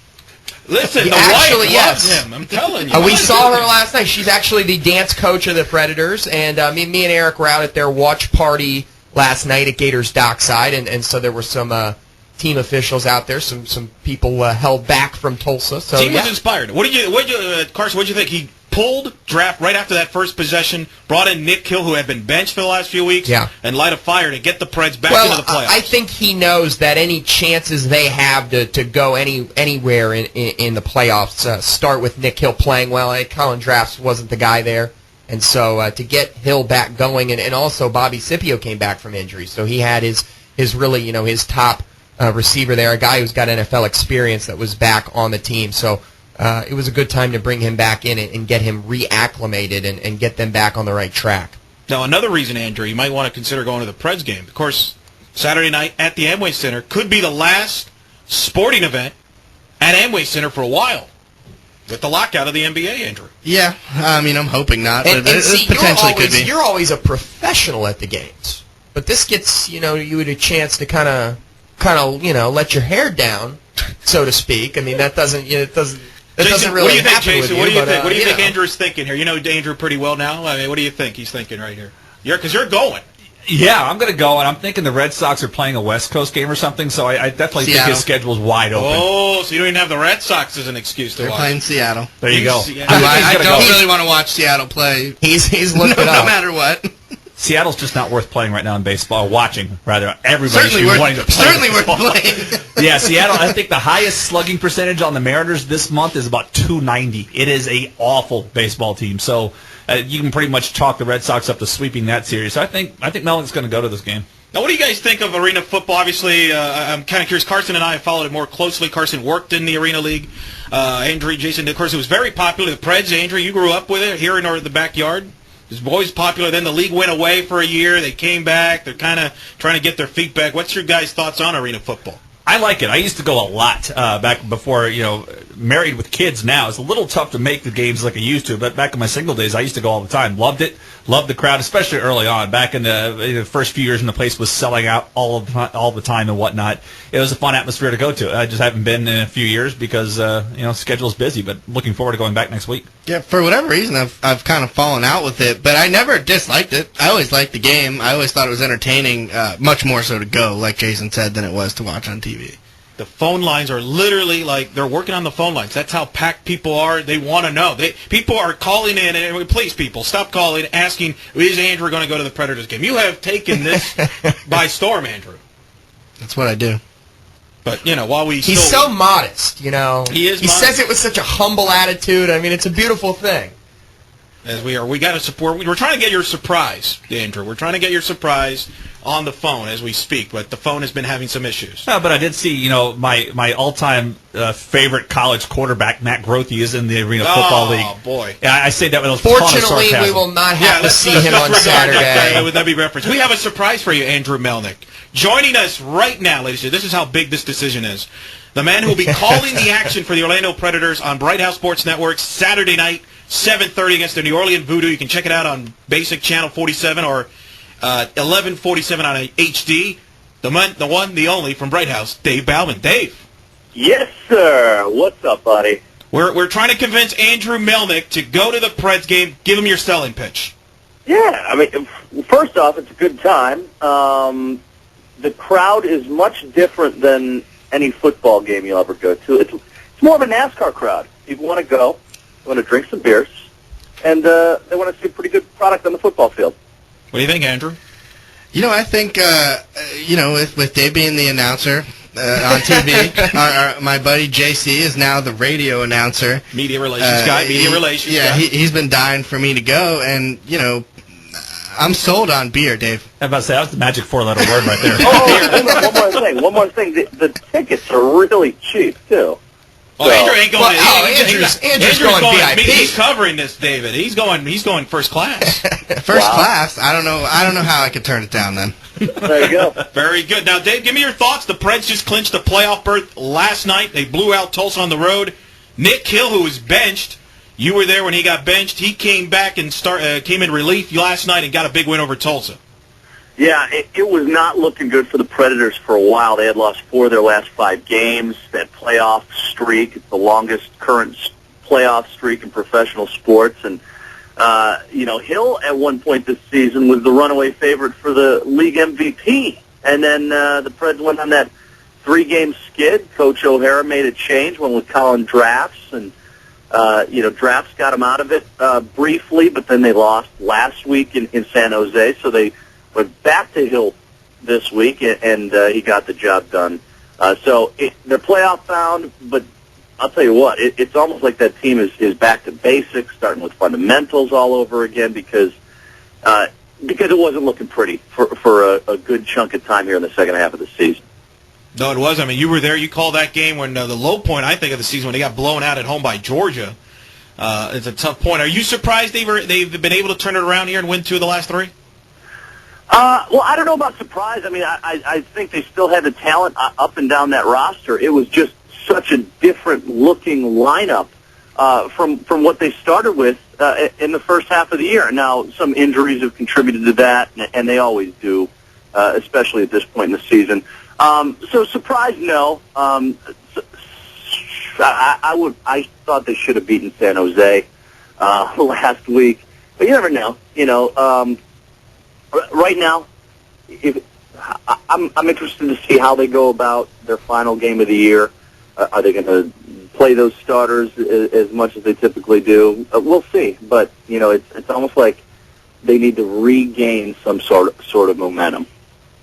Listen, the wife loves him. I'm telling you. We saw her last night. She's actually the dance coach of the Predators, and me and Eric were out at their watch party last night at Gators Dockside, and so there were some team officials out there, some people held back from Tulsa. So team was inspired. Carson? What did you think? pulled draft right after that first possession, brought in Nick Hill, who had been benched for the last few weeks, and light a fire to get the Preds back into the playoffs. I think he knows that any chances they have to go anywhere in the playoffs start with Nick Hill playing well. Colin Drafts wasn't the guy there. And so to get Hill back going, and also Bobby Scipio came back from injury, so he had his really, his top receiver there, a guy who's got NFL experience that was back on the team. So it was a good time to bring him back in and get him reacclimated and get them back on the right track. Now, another reason, Andrew, you might want to consider going to the Preds game. Of course, Saturday night at the Amway Center could be the last sporting event at Amway Center for a while. With the lockout of the NBA, Andrew. Yeah, I mean, I'm hoping not, but it see, potentially could be. You're always a professional at the games, but this gets you a chance to kind of let your hair down, so to speak. I mean, that doesn't Jason, really what do you think, happen Jason? with you. What do you but, think? What do you think know. Andrew's thinking here? You know Andrew pretty well now. I mean, what do you think he's thinking right here? Because you're going. Yeah, I'm going to go, and I'm thinking the Red Sox are playing a West Coast game or something, so I definitely think his schedule's wide open. Oh, so you don't even have the Red Sox as an excuse to They're watch. playing Seattle. There you go. I don't really want to watch Seattle play. He's looked it up. No matter what. Seattle's just not worth playing right now in baseball. Watching, rather. Everybody Certainly should be wanting to play certainly worth baseball. playing. Yeah, Seattle, I think the highest slugging percentage on the Mariners this month is about 290. It is a awful baseball team. So you can pretty much chalk the Red Sox up to sweeping that series. So I think Melnick's going to go to this game. Now, what do you guys think of arena football? Obviously, I'm kind of curious. Carson and I have followed it more closely. Carson worked in the Arena League. Andrew, Jason, of course, it was very popular. The Preds, Andrew, you grew up with it here in the backyard. It was always popular. Then the league went away for a year. They came back. They're kind of trying to get their feet back. What's your guys' thoughts on arena football? I like it. I used to go a lot back before, married with kids now. It's a little tough to make the games like I used to, but back in my single days, I used to go all the time. Loved it. Loved the crowd, especially early on. Back in the first few years when the place was selling out all the time and whatnot. It was a fun atmosphere to go to. I just haven't been in a few years because, schedule's busy, but looking forward to going back next week. Yeah, for whatever reason, I've kind of fallen out with it, but I never disliked it. I always liked the game. I always thought it was entertaining, much more so to go, like Jason said, than it was to watch on TV. The phone lines are literally like they're working on the phone lines. That's how packed people are. They want to know. People are calling in, and please, people, stop calling, asking, is Andrew going to go to the Predators game? You have taken this by storm, Andrew. That's what I do. But, while he's so modest, He is. He says it with such a humble attitude. I mean, it's a beautiful thing. As we got to support. We're trying to get your surprise, Andrew. We're trying to get your surprise on the phone as we speak, but the phone has been having some issues. No, but I did see, my all-time favorite college quarterback, Matt Grothe, is in the Arena Football League. Oh, boy. Yeah, I say that with a Fortunately, ton of sarcasm. we will not have to see him on Saturday. That'd be reference. We have a surprise for you, Andrew Melnick. Joining us right now, ladies and gentlemen, this is how big this decision is. The man who will be calling the action for the Orlando Predators on Bright House Sports Network Saturday night, 7:30 against the New Orleans Voodoo. You can check it out on Basic Channel 47 or 1147 on HD. The one, the only from Bright House, Dave Baumann. Dave. Yes, sir. What's up, buddy? We're trying to convince Andrew Melnick to go to the Preds game. Give him your selling pitch. Yeah, I mean, first off, it's a good time. The crowd is much different than any football game you'll ever go to. It's more of a NASCAR crowd. People want to go, they want to drink some beers, and they want to see a pretty good product on the football field. What do you think, Andrew? I think, with Dave being the announcer on TV, my buddy JC is now the radio announcer. Media relations guy, Yeah, he's been dying for me to go, and, I'm sold on beer, Dave. I was about to say, that was the magic four-letter word right there. One more thing. The tickets are really cheap, too. Oh, Andrew ain't going. Andrew's going VIP. He's covering this, David. He's going first class. Class? I don't know how I could turn it down then. There you go. Very good. Now, Dave, give me your thoughts. The Preds just clinched a playoff berth last night. They blew out Tulsa on the road. Nick Hill, who was benched, you were there when he got benched. He came back and came in relief last night and got a big win over Tulsa. Yeah, it was not looking good for the Predators for a while. They had lost 4 of their last 5 games. That playoff streak, it's the longest current playoff streak in professional sports. And, Hill at one point this season was the runaway favorite for the league MVP. And then the Preds went on that 3-game skid. Coach O'Hara made a change, went with Colin Drafts, and Drafts got them out of it briefly, but then they lost last week in San Jose, so they went back to Hill this week, and he got the job done. They're playoff bound, but I'll tell you what, it's almost like that team is back to basics, starting with fundamentals all over again, because it wasn't looking pretty for a good chunk of time here in the second half of the season. No, it was. I mean, you were there. You called that game when the low point, I think, of the season when they got blown out at home by Georgia. It's a tough point. Are you surprised they've been able to turn it around here and win 2 of the last 3? Well, I don't know about surprise. I mean, I think they still had the talent up and down that roster. It was just such a different-looking lineup from what they started with in the first half of the year. Now, some injuries have contributed to that, and they always do, especially at this point in the season. So surprise, no. I thought they should have beaten San Jose last week, but you never know. Right now, I'm interested to see how they go about their final game of the year. Are they going to play those starters as much as they typically do? We'll see. But it's almost like they need to regain some sort of momentum.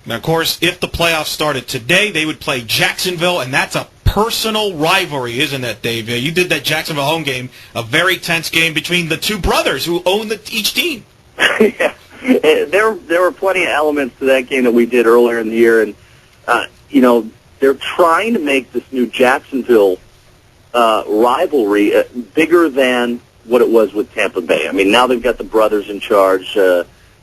Now, of course, if the playoffs started today, they would play Jacksonville, and that's a personal rivalry, isn't it, Dave? You did that Jacksonville home game, a very tense game between the 2 brothers who own each team. Yeah. There were plenty of elements to that game that we did earlier in the year, and they're trying to make this new Jacksonville rivalry bigger than what it was with Tampa Bay. I mean, now they've got the brothers in charge.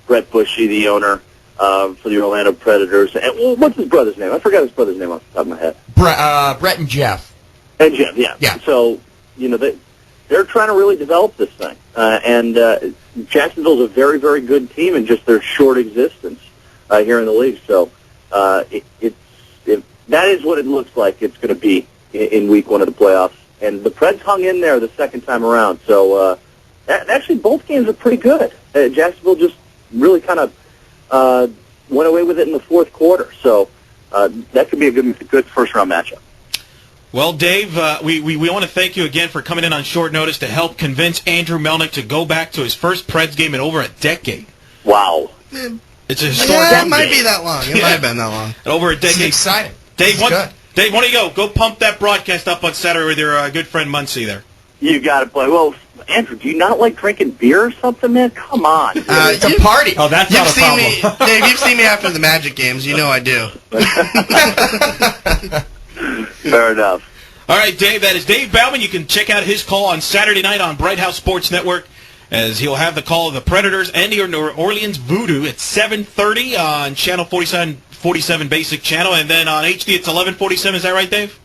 Brett Bushy, the owner for the Orlando Predators, and what's his brother's name? I forgot his brother's name off the top of my head. Brett and Jeff. And Jeff, yeah. So they're trying to really develop this thing, and Jacksonville's a very, very good team in just their short existence here in the league. So that is what it looks like it's going to be in week 1 of the playoffs. And the Preds hung in there the second time around. So actually, both games are pretty good. Jacksonville just really kind of went away with it in the fourth quarter. So that could be a good first-round matchup. Well, Dave, we want to thank you again for coming in on short notice to help convince Andrew Melnick to go back to his first Preds game in over a decade. Wow. It's a historic it might be that long. It might have been that long. Over a decade. It's exciting. Dave, why don't you go pump that broadcast up on Saturday with your good friend Muncie there. You got to play. Well, Andrew, do you not like drinking beer or something, man? Come on. It's a party. Oh, that's not a problem. Dave, you've seen me after the Magic games. You know I do. Fair enough. All right, Dave, that is Dave Baumann. You can check out his call on Saturday night on Bright House Sports Network, as he'll have the call of the Predators and your New Orleans Voodoo at 7:30 on Channel 47 Basic Channel, and then on HD it's 11:47. Is that right, Dave?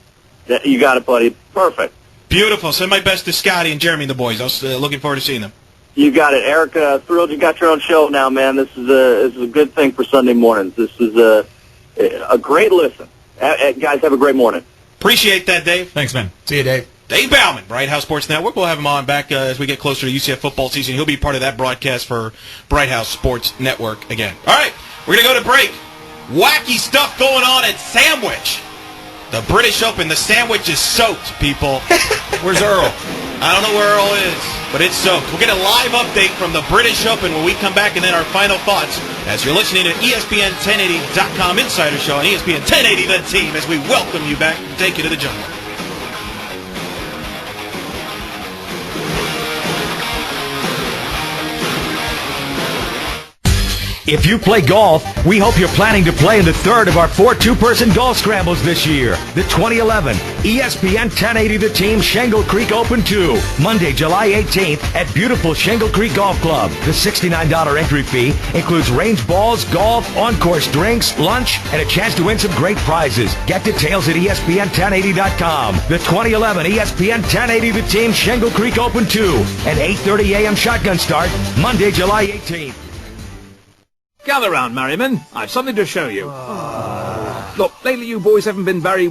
You got it, buddy. Perfect. Beautiful. Send my best to Scotty and Jeremy and the boys. I was looking forward to seeing them. You got it, Eric. Thrilled you got your own show now, man. This is a good thing for Sunday mornings. This is a great listen. Guys, have a great morning. Appreciate that, Dave. Thanks, man. See you, Dave. Dave Baumann, Bright House Sports Network. We'll have him on back as we get closer to UCF football season. He'll be part of that broadcast for Bright House Sports Network again. All right, we're going to go to break. Wacky stuff going on at Sandwich. The British Open, the sandwich is soaked, people. Where's Earl? I don't know where Earl is, but it's soaked. We'll get a live update from the British Open when we come back, and then our final thoughts as you're listening to ESPN1080.com Insider Show on ESPN 1080 The Team as we welcome you back and take you to the jungle. If you play golf, we hope you're planning to play in the third of our 4 two-person golf scrambles this year. The 2011 ESPN 1080 The Team Shingle Creek Open 2, Monday, July 18th at beautiful Shingle Creek Golf Club. The $69 entry fee includes range balls, golf, on-course drinks, lunch, and a chance to win some great prizes. Get details at ESPN1080.com. The 2011 ESPN 1080 The Team Shingle Creek Open 2, an 8:30 a.m. shotgun start, Monday, July 18th. Gather round, Merryman. I've something to show you. Look, lately you boys haven't been very,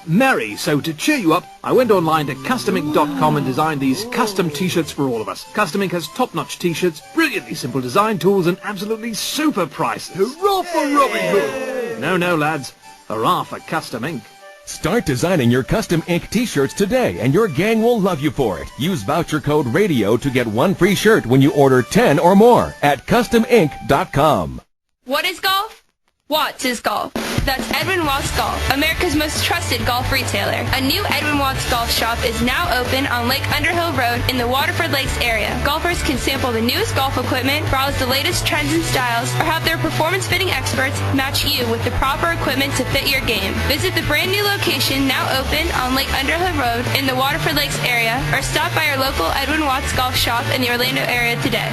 merry, so to cheer you up, I went online to customink.com and designed these custom t-shirts for all of us. Custom Ink has top-notch t-shirts, brilliantly simple design tools, and absolutely super prices. Hurrah for Robin Hood! No, lads. Hurrah for Custom Ink. Start designing your custom ink t-shirts today, and your gang will love you for it. Use voucher code RADIO to get 1 free shirt when you order 10 or more at customink.com. What is golf? Watts is golf. That's Edwin Watts Golf, America's most trusted golf retailer. A new Edwin Watts Golf shop is now open on Lake Underhill Road in the Waterford Lakes area. Golfers can sample the newest golf equipment, browse the latest trends and styles, or have their performance fitting experts match you with the proper equipment to fit your game. Visit the brand new location now open on Lake Underhill Road in the Waterford Lakes area, or stop by our local Edwin Watts Golf shop in the Orlando area today.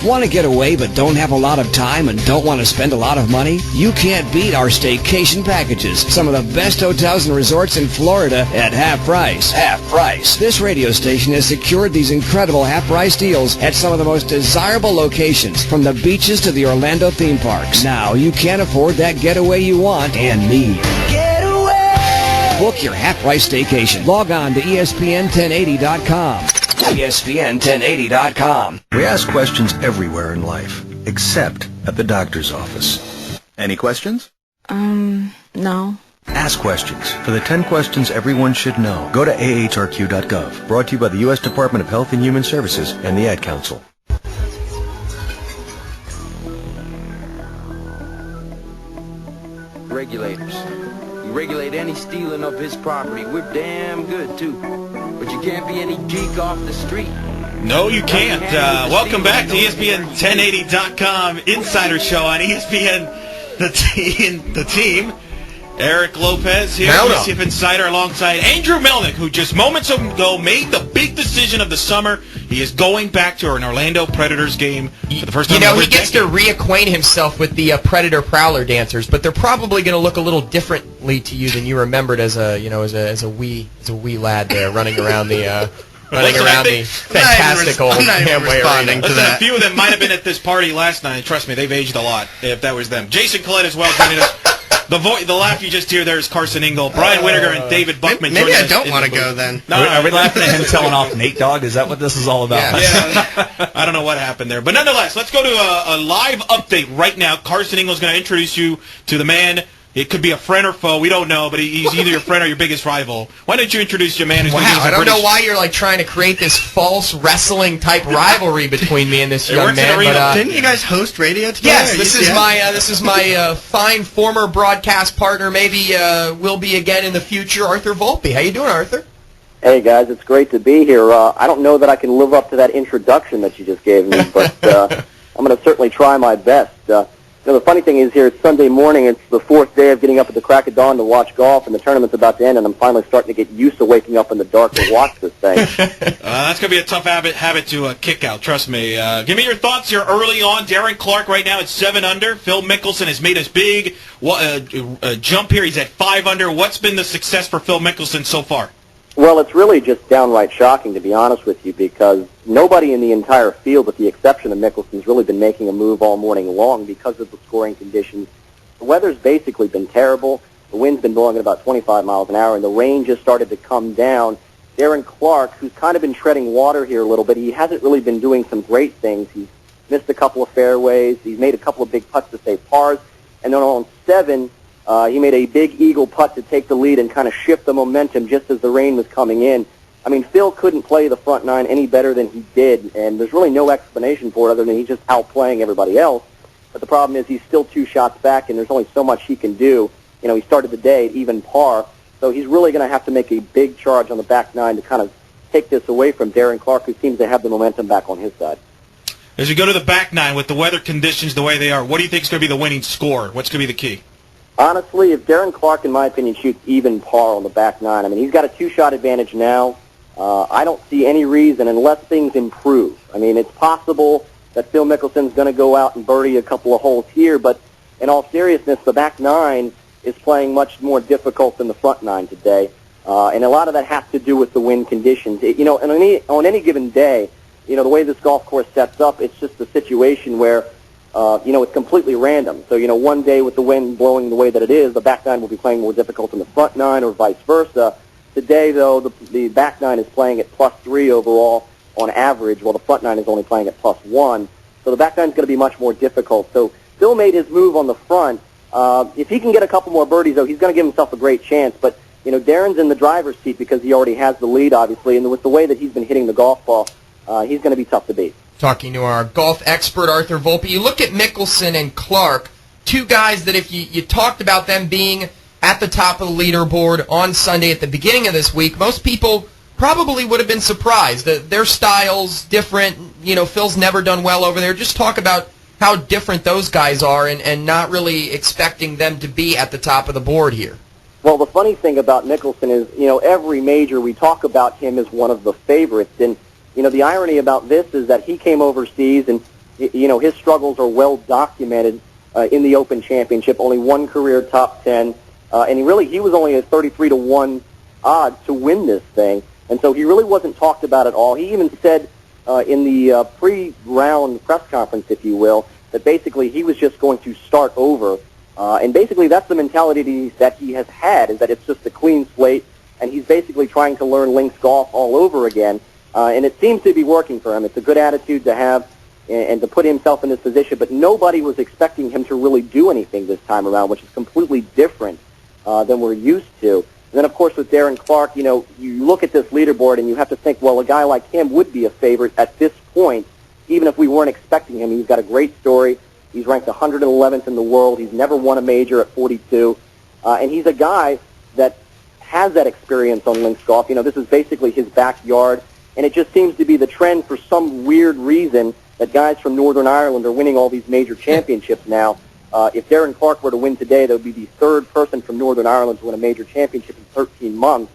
Want to get away but don't have a lot of time and don't want to spend a lot of money? You can't beat our staycation packages. Some of the best hotels and resorts in Florida at half price. Half price. This radio station has secured these incredible half price deals at some of the most desirable locations, from the beaches to the Orlando theme parks. Now, you can't afford that getaway you want and need. Getaway! Book your half price staycation. Log on to ESPN1080.com. ESPN1080.com. We ask questions everywhere in life, except at the doctor's office. Any questions? No. Ask questions. For the 10 questions everyone should know, go to ahrq.gov. Brought to you by the U.S. Department of Health and Human Services and the Ad Council. Regulators. You regulate any stealing of his property. We're damn good, too. But you can't be any geek off the street. No, you can't. Welcome back to ESPN1080.com Insider Show on ESPN The Team. Eric Lopez here, ESPN Insider, alongside Andrew Melnick, who just moments ago made the big decision of the summer. He is going back to an Orlando Predators game for the first time. You know, he gets to reacquaint himself with the Predator Prowler dancers, but they're probably going to look a little differently to you than you remembered as a wee lad there running around the fantastical Amway Arena. Listen, a few of them might have been at this party last night. Trust me, they've aged a lot. If that was them, Jason Collette as well joining us. The laugh you just hear there is Carson Ingle, Brian Winterger, and David Buckman. Maybe I don't want to go then. No, are we laughing at him telling off Nate Dogg? Is that what this is all about? Yeah. I don't know what happened there. But nonetheless, let's go to a live update right now. Carson Ingle is going to introduce you to the man. It could be a friend or foe. We don't know, but he's either your friend or your biggest rival. Why don't you introduce your man who's going to give us I don't know why you're trying to create this false wrestling type rivalry between me and this young man. But, didn't you guys host radio together? Yes, this is my fine former broadcast partner. Maybe will be again in the future. Arthur Volpe. How you doing, Arthur? Hey guys, it's great to be here. I don't know that I can live up to that introduction that you just gave me, but I'm going to certainly try my best. The funny thing is here, it's Sunday morning. It's the fourth day of getting up at the crack of dawn to watch golf, and the tournament's about to end, and I'm finally starting to get used to waking up in the dark to watch this thing. That's going to be a tough habit to kick out, trust me. Give me your thoughts here early on. Darren Clark right now at 7 under. Phil Mickelson has made his big jump here. He's at 5 under. What's been the success for Phil Mickelson so far? Well, it's really just downright shocking, to be honest with you, because nobody in the entire field, with the exception of Mickelson, has really been making a move all morning long because of the scoring conditions. The weather's basically been terrible. The wind's been blowing at about 25 miles an hour, and the rain just started to come down. Darren Clark, who's kind of been treading water here a little bit, he hasn't really been doing some great things. He's missed a couple of fairways. He's made a couple of big putts to save pars. And then on 7, he made a big eagle putt to take the lead and kind of shift the momentum just as the rain was coming in. I mean, Phil couldn't play the front 9 any better than he did, and there's really no explanation for it other than he's just outplaying everybody else. But the problem is he's still 2 shots back, and there's only so much he can do. You know, he started the day at even par, so he's really going to have to make a big charge on the back 9 to kind of take this away from Darren Clark, who seems to have the momentum back on his side. As you go to the back 9 with the weather conditions the way they are, what do you think is going to be the winning score? What's going to be the key? Honestly, if Darren Clark, in my opinion, shoots even par on the back 9, I mean, he's got a 2-shot advantage now. I don't see any reason, unless things improve. I mean, it's possible that Phil Mickelson's going to go out and birdie a couple of holes here, but in all seriousness, the back 9 is playing much more difficult than the front 9 today, and a lot of that has to do with the wind conditions. On any given day, the way this golf course sets up, it's just a situation where it's completely random. So, one day with the wind blowing the way that it is, the back 9 will be playing more difficult than the front 9 or vice versa. Today, though, the back 9 is playing at +3 overall on average, while the front 9 is only playing at +1. So the back 9 is going to be much more difficult. So Phil made his move on the front. If he can get a couple more birdies, though, he's going to give himself a great chance. But, Darren's in the driver's seat because he already has the lead, obviously, and with the way that he's been hitting the golf ball, he's going to be tough to beat. Talking to our golf expert, Arthur Volpe, you look at Mickelson and Clark, two guys that if you talked about them being at the top of the leaderboard on Sunday at the beginning of this week, most people probably would have been surprised. Their styles different. Phil's never done well over there. Just talk about how different those guys are and not really expecting them to be at the top of the board here. Well, the funny thing about Mickelson is, every major we talk about him as one of the favorites. And, the irony about this is that he came overseas and, his struggles are well documented in the Open Championship. Only one career top 10. And he was only a 33-1 odds to win this thing. And so he really wasn't talked about at all. He even said in the pre-round press conference, if you will, that basically he was just going to start over. And basically that's the mentality that he has had, is that it's just a clean slate, and he's basically trying to learn links golf all over again. And it seems to be working for him. It's a good attitude to have and to put himself in this position, but nobody was expecting him to really do anything this time around, which is completely different than we're used to. And then, of course, with Darren Clark, you look at this leaderboard and you have to think, well, a guy like him would be a favorite at this point, even if we weren't expecting him. He's got a great story. He's ranked 111th in the world. He's never won a major at 42. And he's a guy that has that experience on links golf. This is basically his backyard. And it just seems to be the trend for some weird reason that guys from Northern Ireland are winning all these major championships now. If Darren Clark were to win today, that would be the third person from Northern Ireland to win a major championship in 13 months.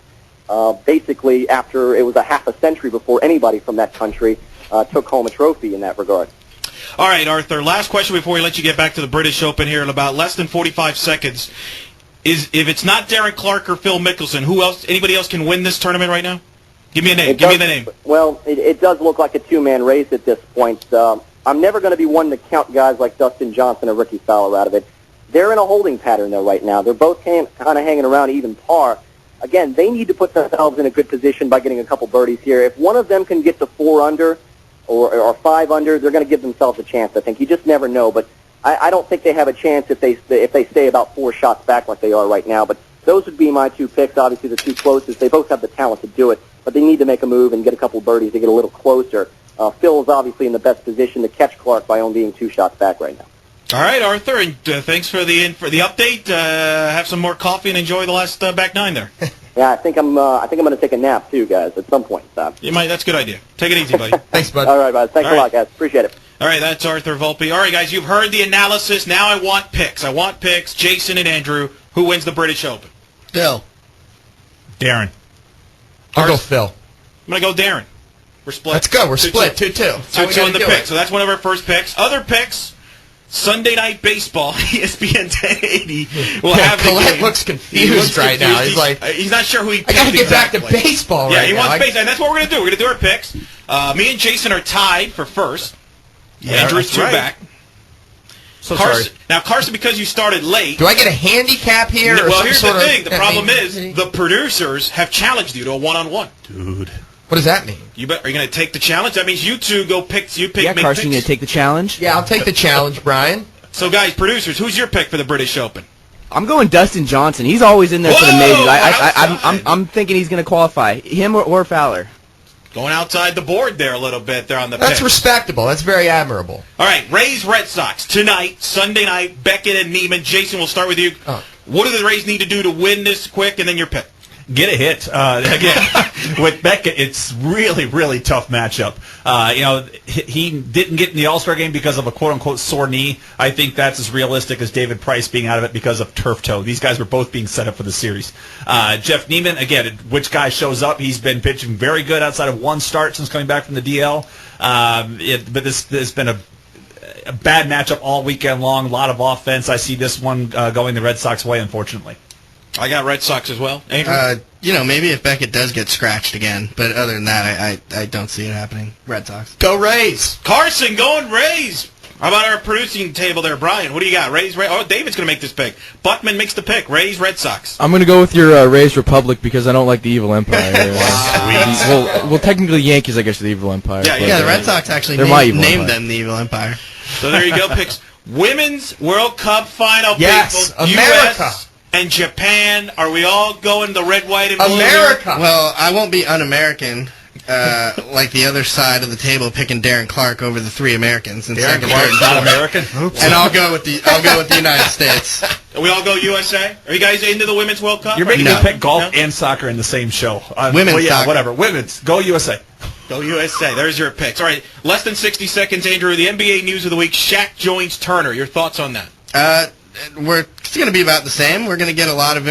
Basically, after it was a half a century before anybody from that country took home a trophy in that regard. All right, Arthur, last question before we let you get back to the British Open here in about less than 45 seconds. If it's not Darren Clark or Phil Mickelson, who else? Anybody else can win this tournament right now? Give me a name. Give me the name. Well, it does look like a two-man race at this point. I'm never going to be one to count guys like Dustin Johnson or Ricky Fowler out of it. They're in a holding pattern, though, right now. They're both kind of hanging around even par. Again, they need to put themselves in a good position by getting a couple birdies here. If one of them can get to 4 under or 5 under, they're going to give themselves a chance, I think. You just never know. But I don't think they have a chance if they stay about 4 shots back like they are right now. But those would be my two picks, obviously the two closest. They both have the talent to do it, but they need to make a move and get a couple birdies to get a little closer. Phil is obviously in the best position to catch Clark by only being 2 shots back right now. All right, Arthur, and thanks for the update. Have some more coffee and enjoy the last back 9 there. Yeah, I think I'm going to take a nap too, guys, at some point in time. You might. That's a good idea. Take it easy, buddy. Thanks, bud. All right, guys. Thanks a lot, guys. Appreciate it. All right, that's Arthur Volpe. All right, guys, you've heard the analysis. Now I want picks. Jason and Andrew. Who wins the British Open? Phil. Darren. I'll go Phil. I'm going to go Darren. We're split. Let's go. We're split. 2-2. 2-2 on the pick. So that's one of our first picks. Other picks, Sunday Night Baseball, ESPN 1080. We'll have Collette looks confused right now. He's like, he's not sure who he I got to get back to baseball right now. Yeah, he wants baseball, and that's what we're going to do. We're going to do our picks. Me and Jason are tied for first. Yeah, Andrew's 2 back. So Carson, sorry. now, Carson, because you started late. Do I get a handicap here? Well, here's the thing. The problem is the producers have challenged you to a one-on-one. Dude. What does that mean? Are you going to take the challenge? That means you two go pick. You pick. Yeah, make Carson, you picks. going to take the challenge? Yeah, I'll take the challenge, Brian. So, guys, producers, who's your pick for the British Open? I'm going Dustin Johnson. He's always in there for the majors. I'm thinking he's going to qualify. Him or Fowler. Going outside the board there a little bit there on the That's pick. respectable. That's very admirable. All right, Rays Red Sox tonight, Sunday night. Beckett and Neiman. Jason, we'll start with you. What do the Rays need to do to win this quick, and then your pick? Get a hit. Again, with Beckett, it's really, really tough matchup. He didn't get in the All-Star game because of a quote-unquote sore knee. I think that's as realistic as David Price being out of it because of turf toe. These guys were both being set up for the series. Jeff Neiman, again, which guy shows up? He's been pitching very good outside of 1 start since coming back from the DL. But this has been a bad matchup all weekend long. A lot of offense. I see this one going the Red Sox way, unfortunately. I got Red Sox as well. Andrew? Maybe if Beckett does get scratched again, but other than that, I don't see it happening. Red Sox. Go Rays. Carson going Rays. How about our producing table there, Brian? What do you got? Rays? Oh, David's going to make this pick. Buckman makes the pick. Rays, Red Sox. I'm going to go with your Rays Republic because I don't like the Evil Empire. Well, technically Yankees, I guess, are the Evil Empire. Yeah, the Red Sox actually named them the Evil Empire. So there you go, picks. Women's World Cup final, Yes, people. America. US and Japan. Are we all going the red, white, and blue? America. Well, I won't be un-American like the other side of the table picking Darren Clark over the 3 Americans. Darren Clark's not American. Oops. And I'll go with the United States. We all go USA? Are you guys into the Women's World Cup? You're making No. me pick golf and soccer in the same show. Women's yeah, soccer. whatever. Women's. Go USA. Go USA. There's your picks. All right, less than 60 seconds, Andrew. The NBA news of the week, Shaq joins Turner. Your thoughts on that? It's going to be about the same. We're going to get a lot of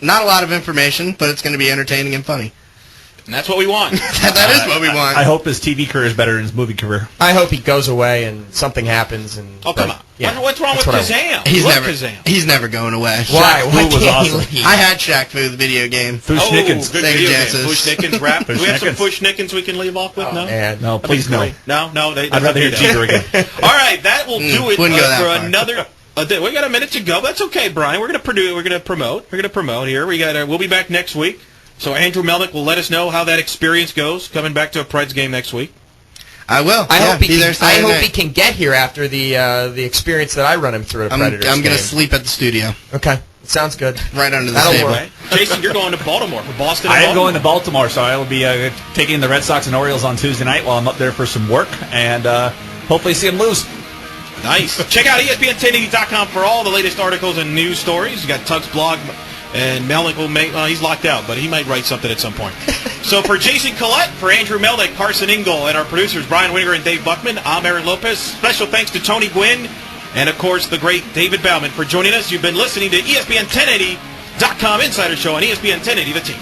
not a lot of information, but it's going to be entertaining and funny. And that's what we want. That is what we want. I hope his TV career is better than his movie career. I hope he goes away and something happens. And Oh, come on. Yeah, What's wrong with Kazam? He's He's never going away. Why? Why Fu was can't he awesome. leave? I had Shaq Fu, the video game. Fushnickens. Good Thank video you, game. Jancis. Fushnickens rap. Do we have some Fushnickens. Fushnickens we can leave off with? No? Man. No, That'd be please no. great. No. I'd rather hear Jeter again. All right, that will do it wouldn't go that for far. another. We got a minute to go. That's okay, Brian. We're going to promote here. We'll be back next week. So Andrew Melnick will let us know how that experience goes coming back to a Preds game next week. I will. I hope Saturday night. he can get here after the experience that I run him through at a Predators I'm going game. to sleep at the studio. Okay, sounds good. Right under the That'll table. work. Jason, you're going to Baltimore for Boston. I am going to Baltimore, so I will be taking the Red Sox and Orioles on Tuesday night while I'm up there for some work, and hopefully see them lose. Nice. Check out ESPN1080.com for all the latest articles and news stories. You got Tug's blog, and Melnick will make. He's locked out, but he might write something at some point. So for Jason Collette, for Andrew Melnick, Carson Ingle, and our producers Brian Winiger and Dave Buckman, I'm Aaron Lopez. Special thanks to Tony Gwynn, and of course the great David Baumann for joining us. You've been listening to ESPN1080.com Insider Show on ESPN 1080 The Team.